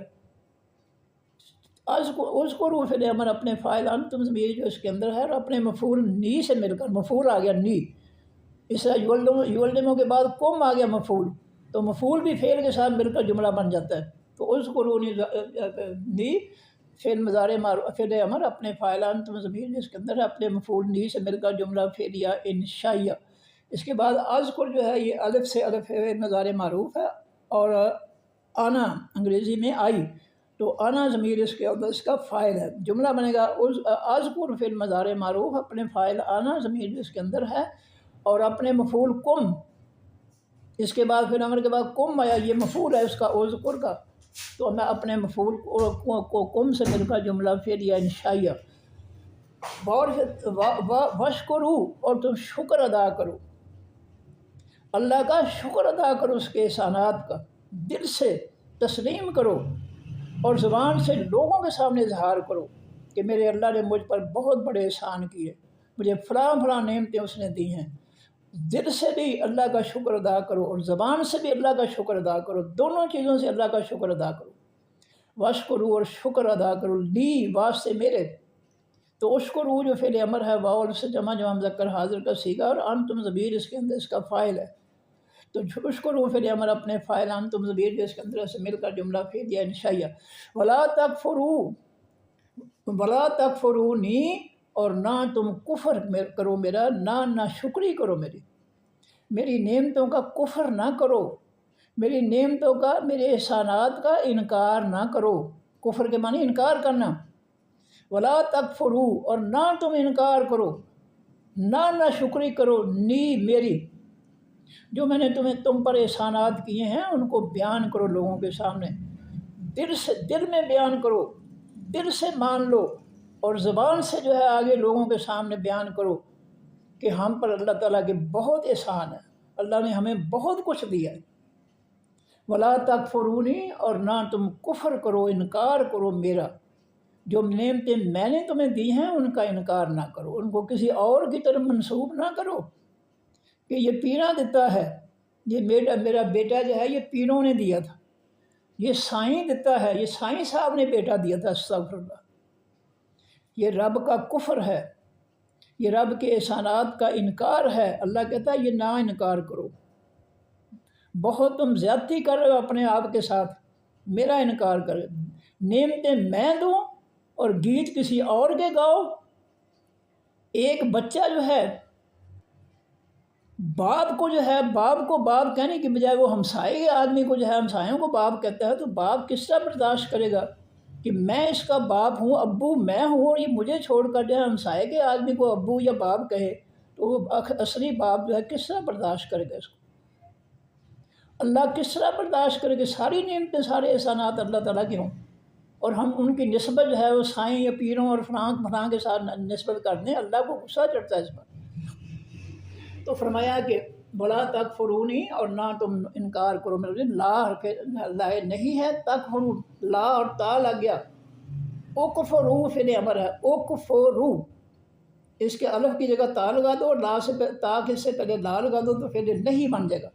اذکروا فعل امر اپنے فاعل، انتم ضمیر جو اس کے اندر ہے اور اپنے مفعول نی سے مل کر مفعول آ گیا نی۔ اس طرح یولدمو کے بعد کم آ گیا مفعول، تو مفعول بھی فعل کے ساتھ مل کر جملہ بن جاتا ہے۔ تو اذکرونی نی فعل امر اپنے فاعل، انتم ضمیر جس کے اندر ہے اپنے مفعول نی سے مل کر جملہ فعلیہ انشائیہ۔ اس کے بعد اذکر جو ہے یہ الف سے الف مضارع معروف ہے، اور آنا انگریزی میں آئی، تو آنا ضمیر اس کے اندر اس کا فاعل ہے۔ جملہ بنے گا اذکر فی المضارع معروف، اپنے فاعل آنا ضمیر اس کے اندر ہے، اور اپنے مفعول کم، اس کے بعد پھر امر کے بعد کم آیا، یہ مفعول ہے اس کا اذکر کا، تو میں اپنے مفعول کو کم سے مل کر جملہ فعلیہ انشائیہ، وشکرو، اور تم شکر ادا کرو، اللہ کا شکر ادا کرو، اس کے احسانات کا دل سے تسلیم کرو، اور زبان سے لوگوں کے سامنے اظہار کرو کہ میرے اللہ نے مجھ پر بہت بڑے احسان کیے، مجھے فلاں فلاں نعمتیں اس نے دی ہیں۔ دل سے بھی اللہ کا شکر ادا کرو اور زبان سے بھی اللہ کا شکر ادا کرو، دونوں چیزوں سے اللہ کا شکر ادا کرو۔ واشکرو، اور شکر ادا کرو، لی واسطے میرے، تو اشکرو جو فعل امر ہے واو سے جمع مذکر حاضر کا صیغہ، اور انتم ضمیر اس کے اندر اس کا فاعل ہے، تو اشکرو فعل امر اپنے فاعل انتم ضمیر جو اس کے اندر سے مل کر جملہ فعلیہ انشائیہ۔ ولا تکفرونی، اور نہ تم کفر کرو میرا، نہ شکری کرو میری نعمتوں کا کفر نہ کرو، میری نعمتوں کا، میرے احسانات کا انکار نہ کرو۔ کفر کے معنی انکار کرنا۔ ولا تکفرو، اور نہ تم انکار کرو، نہ شکری کرو، نی میری، جو میں نے تم پر احسانات کیے ہیں ان کو بیان کرو لوگوں کے سامنے، دل میں بیان کرو، دل سے مان لو، اور زبان سے جو ہے آگے لوگوں کے سامنے بیان کرو کہ ہم پر اللہ تعالیٰ کے بہت احسان ہے، اللہ نے ہمیں بہت کچھ دیا ہے۔ ولا تکفرونی، اور نہ تم کفر کرو، انکار کرو میرا، جو نعمتیں میں نے تمہیں دی ہیں ان کا انکار نہ کرو، ان کو کسی اور کی طرف منسوب نہ کرو کہ یہ پیرا دیتا ہے، یہ میرا بیٹا جو ہے یہ پیروں نے دیا تھا، یہ سائیں دیتا ہے، یہ سائیں صاحب نے بیٹا دیا تھا، استغفر اللہ۔ یہ رب کا کفر ہے، یہ رب کے احسانات کا انکار ہے۔ اللہ کہتا ہے یہ نہ انکار کرو، بہت تم زیادتی کر رہے ہو اپنے آپ کے ساتھ، میرا انکار کرے، نعمتیں میں دوں اور گیت کسی اور کے گاؤ۔ ایک بچہ جو ہے باپ کو باپ کہنے کی بجائے وہ ہمسائے کے آدمی کو جو ہے ہمسایوں کو باپ کہتا ہے، تو باپ کس طرح برداشت کرے گا کہ میں اس کا باپ ہوں، ابو میں ہوں، اور یہ مجھے چھوڑ کر جو ہے ہمسائے کے آدمی کو ابو یا باپ کہے، تو وہ اصلی باپ جو ہے کس طرح برداشت کرے گا اس کو؟ اللہ کس طرح برداشت کرے کہ ساری نعمتیں، سارے احسانات اللہ تعالیٰ کے ہوں، اور ہم ان کی نسبت جو ہے وہ سائیں یا پیروں اور فلاں کے ساتھ نسبت کر دیں؟ اللہ کو غصہ چڑھتا ہے اس پر۔ تو فرمایا کہ بلا تکفرونی، اور نہ تم انکار کرو میرے، لا نہیں ہے، تکفرو لا اور تا لگ گیا، اکفرو فعل امر ہے، اکفرو، اس کے الف کی جگہ تا لگا دو، اور تا سے پہلے لا لگا دو تو فعل نہیں بن جائے گا۔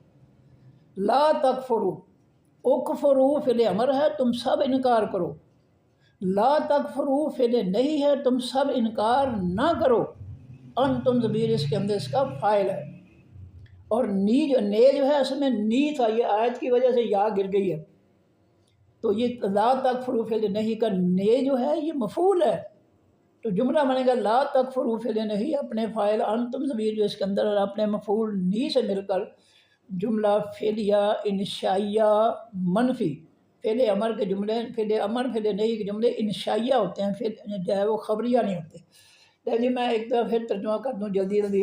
لا تکفرو، اکفرو فعل امر ہے، تم سب انکار کرو، لا تکفرو فعل نہیں ہے، تم سب انکار نہ کرو، انتم ضمیر اس کے اندر اس کا فاعل ہے، اور نی جو ہے اصل میں نی تھا، یہ آیت کی وجہ سے یا گر گئی ہے، تو یہ لا تکفرو فعل نہیں کا نے جو ہے یہ مفعول ہے، تو جملہ بنے گا لا تکفرو فعل نہیں، اپنے فاعل انتم ضمیر جو اس کے اندر ہے اپنے مفعول نی سے مل کر جملہ فعلیہ انشائیہ منفی، فعل امر کے جملے، فعل امر فعل نہیں کے جملے انشائیہ ہوتے ہیں، فعل جو ہے وہ خبریہ نہیں ہوتے۔ لیکن میں ایک دفعہ پھر ترجمہ کر دوں جلدی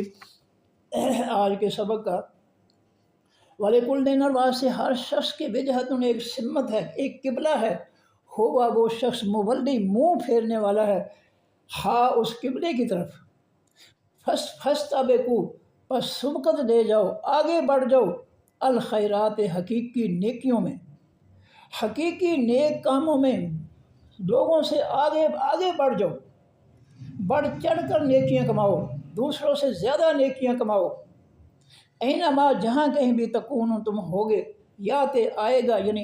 آج کے سبق کا۔ وَلِكُلٍّ دِينٌ، واسطے ہر شخص کے وجہتن ایک سمت ہے، ایک قبلہ ہے، ہوا وہ شخص مولی منہ پھیرنے والا ہے، ہاں اس قبلے کی طرف، فاستبقوا، پس سبقت لے جاؤ، آگے بڑھ جاؤ، الخیرات، حقیقی نیکیوں میں، حقیقی نیک کاموں میں لوگوں سے آگے بڑھ جاؤ، بڑھ چڑھ کر نیکیاں کماؤ، دوسروں سے زیادہ نیکیاں کماؤ۔ اینما، جہاں کہیں بھی تکون تم ہوگے، یاتے آئے گا، یعنی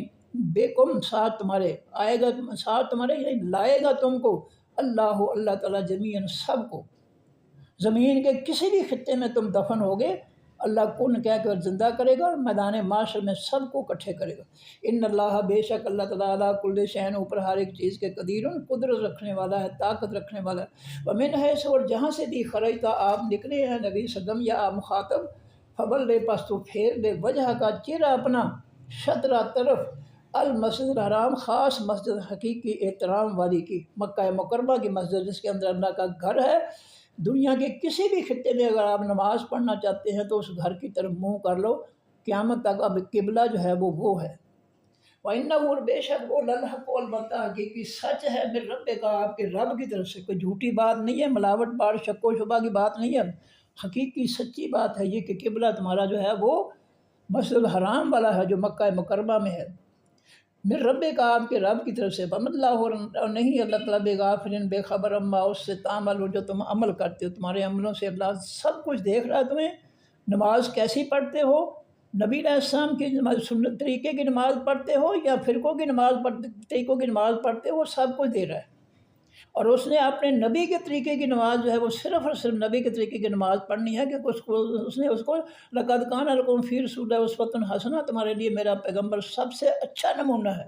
بے کم ساتھ تمہارے، آئے گا ساتھ تمہارے، یعنی لائے گا تم کو اللہ تعالیٰ جمیعاً سب کو، زمین کے کسی بھی خطے میں تم دفن ہوگے، اللہ کن کہہ کر زندہ کرے گا اور میدان معاشر میں سب کو اکٹھے کرے گا۔ ان اللہ، بے شک اللہ تعالیٰ، علیٰ کل شیء، اوپر ہر ایک چیز کے قدیر، قدرت رکھنے والا ہے، طاقت رکھنے والا ہے۔ ومن حیث، اور جہاں سے بھی خرجتا، آپ نکلے ہیں نبی صلی اللہ علیہ وسلم یا آپ مخاطب، فول پس تو پھیر لے وجہ کا چہرہ اپنا شطرہ طرف المسجد الحرام، خاص مسجد حقیقی احترام والی کی، مکہ مکرمہ کی مسجد جس کے اندر اللہ کا گھر ہے۔ دنیا کے کسی بھی خطے میں اگر آپ نماز پڑھنا چاہتے ہیں تو اس گھر کی طرف منہ کر لو، قیامت تک اب قبلہ جو ہے وہ ہے۔ وَإِنَّهُ بے شک وہ للحق البتہ حقیقی سچ ہے من رب کا، آپ کے رب کی طرف سے، کوئی جھوٹی بات نہیں ہے، ملاوٹ بار شک و شبہ کی بات نہیں ہے، حقیقی سچی بات ہے یہ کہ قبلہ تمہارا جو ہے وہ مسجد الحرام والا ہے جو مکہ مکرمہ میں ہے۔ من رب کا، آپ کے رب کی طرف سے، وَمَا اللَّهُ اور نہیں اللہ تعالیٰ بغافل بے خبر اما اس سے تعمل جو تم عمل کرتے ہو، تمہارے عملوں سے اللہ سب کچھ دیکھ رہا ہے تمہیں، نماز کیسی پڑھتے ہو، نبی علیہ السلام کی سنت طریقے کی نماز پڑھتے ہو یا فرقوں کی نماز طریقوں کی نماز پڑھتے ہو، وہ سب کچھ دے رہا ہے۔ اور اس نے اپنے نبی کے طریقے کی نماز جو ہے وہ صرف اور صرف نبی کے طریقے کی نماز پڑھنی ہے، کہ اس نے اس کو لَقَدْ كَانَ لَكُمْ فِي رَسُولِ اللہِ أُسْوَةٌ حَسَنَةٌ، تمہارے لیے میرا پیغمبر سب سے اچھا نمونہ ہے۔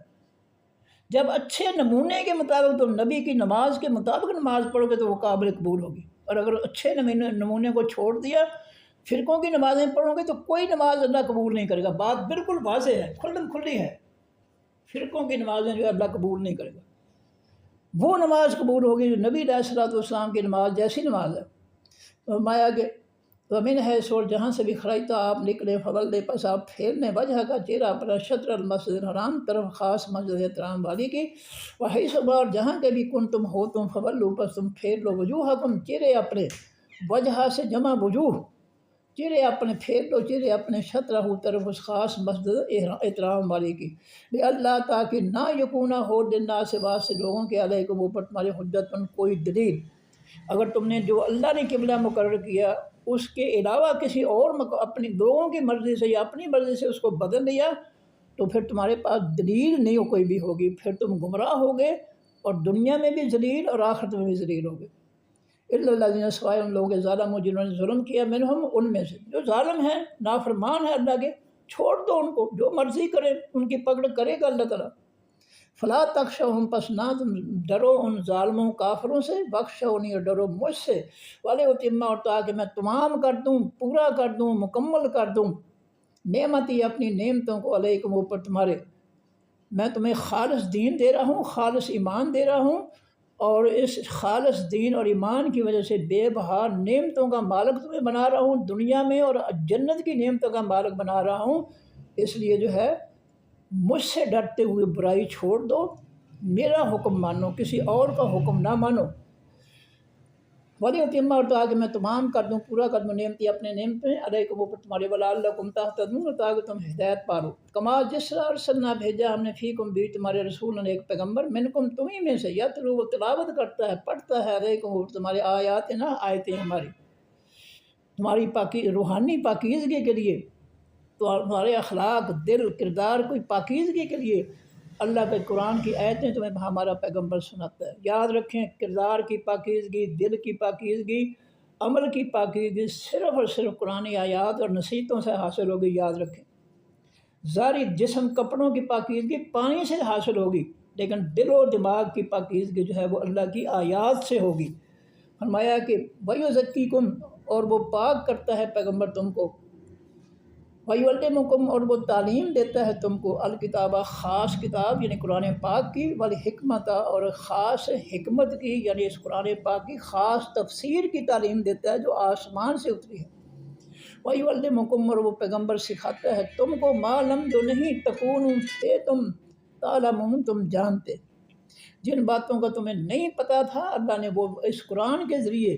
جب اچھے نمونے کے مطابق تم نبی کی نماز کے مطابق نماز پڑھو گے تو وہ قابل قبول ہوگی، اور اگر اچھے نمونے کو چھوڑ دیا، فرقوں کی نمازیں پڑھو گے تو کوئی نماز اللہ قبول نہیں کرے گا۔ بات بالکل واضح ہے، کھلم کھلی ہے، فرقوں کی نمازیں جو اللہ قبول نہیں کرے گا۔ وہ نماز قبول ہوگی جو نبی علیہ السلام کی نماز جیسی نماز ہے۔ فرمایا کہ وَمِنْ حَيْثُ، اور جہاں سے بھی خرجتا آپ نکلے، فَوَلِّ پس آپ پھیرنے وجہ کا چہرہ اپنا شطر المسجد الحرام، طرف خاص مسجد احترام والی کی، وَحَيْثُ اور جہاں کے بھی کن تم ہو تم، فَوَلُّوا پس تم پھیر لو وجوہکم چہرے اپنے، وجہ سے جمع وجوہ، چہرے اپنے پھیر لو، چہرے اپنے شطرہ طرف اس خاص مسجد احترام والی کی، اللہ تاکہ نہ یکونا ہو للناس سے واسطے لوگوں کے علیکم اوپر تمہاری حجت کوئی دلیل۔ اگر تم نے جو اللہ نے قبلہ مقرر کیا اس کے علاوہ کسی اور اپنی لوگوں کی مرضی سے یا اپنی مرضی سے اس کو بدل لیا تو پھر تمہارے پاس دلیل نہیں کوئی بھی ہوگی، پھر تم گمراہ ہوگے اور دنیا میں بھی ذلیل اور آخرت میں بھی ذلیل ہوگے۔ الا الذین، سوائے ان لوگوں کے ظالموں جنہوں نے ظلم کیا، منہم ان میں سے، جو ظالم ہیں نافرمان ہیں اللہ کے، چھوڑ دو ان کو، جو مرضی کریں ان کی پکڑ کرے گا اللہ تعالیٰ۔ فلا تخشوہم، پس نہ تم ڈرو ان ظالموں کافروں سے، بخشونی اور ڈرو مجھ سے، وَلِأُتِمَّ اور تاکہ میں تمام کر دوں، پورا کر دوں، مکمل کر دوں، نعمتی اپنی نعمتوں کو، علیکم اوپر تمہارے، میں تمہیں خالص دین دے رہا ہوں، خالص ایمان دے رہا ہوں، اور اس خالص دین اور ایمان کی وجہ سے بے بہار نعمتوں کا مالک تمہیں بنا رہا ہوں دنیا میں، اور جنت کی نعمتوں کا مالک بنا رہا ہوں، اس لیے جو ہے مجھ سے ڈرتے ہوئے برائی چھوڑ دو، میرا حکم مانو، کسی اور کا حکم نہ مانو۔ وَلِأُتِمَّ اور تاکہ میں تمام کر دوں، پورا کر دوں نعمتی اپنے نعمتیں، علیکم اوپر تمہارے، وَلَعَلَّکُمْ تَہْتَدُونَ تاکہ تم ہدایت پالو، کما جس طرح ارسلنا بھیجا ہم نے، فیکم بھی تمہارے رسول نے ایک پیغمبر، منکم تمہیں میں سے، یتلو وہ تلاوت کرتا ہے، پڑھتا ہے، علیکم اوپر تمہارے، آیات نا آیتیں ہماری، تمہاری روحانی پاکیزگی کے لیے، تو تمہارے اخلاق، دل، کردار کوئی پاکیزگی کے لیے اللہ کے قرآن کی آیتیں تمہیں ہمارا پیغمبر سناتا ہے۔ یاد رکھیں، کردار کی پاکیزگی، دل کی پاکیزگی، عمل کی پاکیزگی صرف اور صرف قرآن آیات اور نصیحتوں سے حاصل ہوگی، یاد رکھیں۔ ظاہری جسم کپڑوں کی پاکیزگی پانی سے حاصل ہوگی، لیکن دل و دماغ کی پاکیزگی جو ہے وہ اللہ کی آیات سے ہوگی۔ فرمایا کہ وَيُزَكِّيكُمْ اور وہ پاک کرتا ہے پیغمبر تم کو، وَيُعَلِّمُكُمْ اور وہ تعلیم دیتا ہے تم کو، الکتابہ خاص کتاب یعنی قرآن پاک کی، والحکمت اور خاص حکمت کی یعنی اس قرآن پاک کی خاص تفسیر کی تعلیم دیتا ہے جو آسمان سے اتری ہے۔ وَيُعَلِّمُكُمْ اور وہ پیغمبر سکھاتا ہے تم کو، ما لم جو نہیں تکونوا تھے تم، تعلمون تم جانتے، جن باتوں کا تمہیں نہیں پتہ تھا اللہ نے وہ اس قرآن کے ذریعے،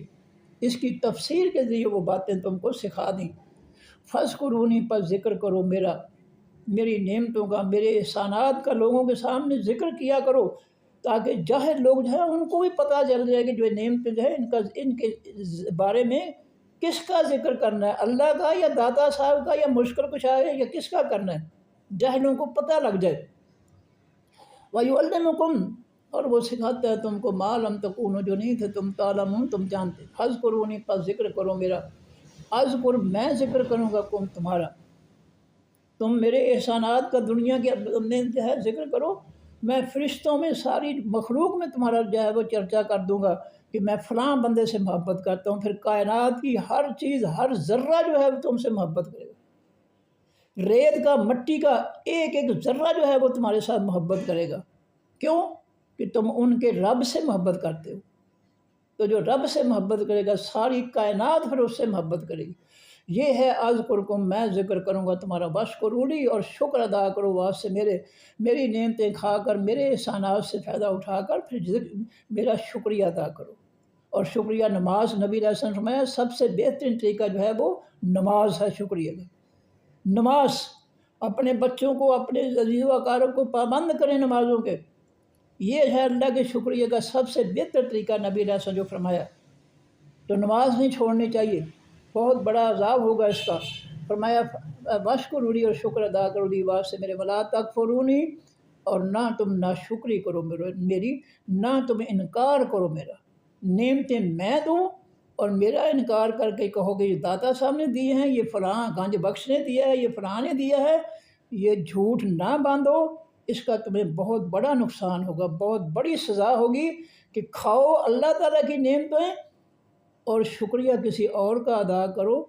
اس کی تفسیر کے ذریعے وہ باتیں تم کو سکھا دیں۔ فَاذْكُرُونِی پس ذکر کرو میرا، میری نعمتوں کا، میرے احسانات کا لوگوں کے سامنے ذکر کیا کرو، تاکہ جاہل لوگ جو ہیں ان کو بھی پتہ چل جائے کہ جو نعمتیں جو ہے ان کے بارے میں کس کا ذکر کرنا ہے، اللہ کا یا داتا صاحب کا یا مشکل کشا ہے یا کس کا کرنا ہے، جاہلوں کو پتہ لگ جائے۔ وَيُعَلِّمُكُمْ اور وہ سکھاتا ہے تم کو، ما لم تکونوا جو نہیں تھے تم، تعلمون تم جانتے، فاذکرونی پس ذکر کرو میرا، اذکر میں ذکر کروں گا کم تمہارا، تم میرے احسانات کا دنیا کے میں جو ہے ذکر کرو، میں فرشتوں میں ساری مخلوق میں تمہارا جو ہے وہ چرچا کر دوں گا کہ میں فلاں بندے سے محبت کرتا ہوں، پھر کائنات کی ہر چیز، ہر ذرہ جو ہے وہ تم سے محبت کرے گا، ریت کا، مٹی کا ایک ایک ذرہ جو ہے وہ تمہارے ساتھ محبت کرے گا۔ کیوں؟ کہ تم ان کے رب سے محبت کرتے ہو۔ تو جو رب سے محبت کرے گا ساری کائنات پھر اس سے محبت کرے گی۔ یہ ہے اذکرکم، میں ذکر کروں گا تمہارا، واشکرونی، اور شکر ادا کرو واسطے میری نعمتیں کھا کر، میرے احسانات سے فائدہ اٹھا کر پھر میرا شکریہ ادا کرو۔ اور شکریہ نماز، نبی علیہ السلام نے فرمایا سب سے بہترین طریقہ جو ہے وہ نماز ہے، شکریہ کا۔ نماز، اپنے بچوں کو، اپنے عزیز و اقارب کو پابند کریں نمازوں کے، یہ ہے اللہ کے شکریہ کا سب سے بہتر طریقہ، نبی علیہ السلام جو فرمایا۔ تو نماز نہیں چھوڑنی چاہیے، بہت بڑا عذاب ہوگا اس کا۔ فرمایا واشکرونی، اور شکر ادا کرو دی واسطے میرے، ولا تکفرونی، اور نہ تم ناشکری کرو میری، نہ تم انکار کرو میرا۔ نعمتیں میں دوں اور میرا انکار کر کے کہو کہ یہ داتا صاحب نے دیے ہیں، یہ فلاں گنج بخش نے دیا ہے، یہ فلاں نے دیا ہے، یہ جھوٹ نہ باندھو، اس کا تمہیں بہت بڑا نقصان ہوگا، بہت بڑی سزا ہوگی کہ کھاؤ اللہ تعالیٰ کی نعمتیں اور شکریہ کسی اور کا ادا کرو۔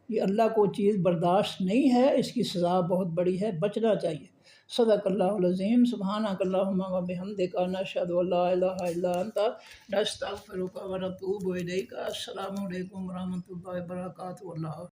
یہ اللہ کو چیز برداشت نہیں ہے، اس کی سزا بہت بڑی ہے، بچنا چاہیے۔ صدق اللہ العظیم۔ سبحانک اللہم و بحمدک، نشہد ان لا الہ الا انت، نستغفرک و نتوب الیک۔ السلام علیکم ورحمۃ اللہ وبرکاتہ۔ اللہ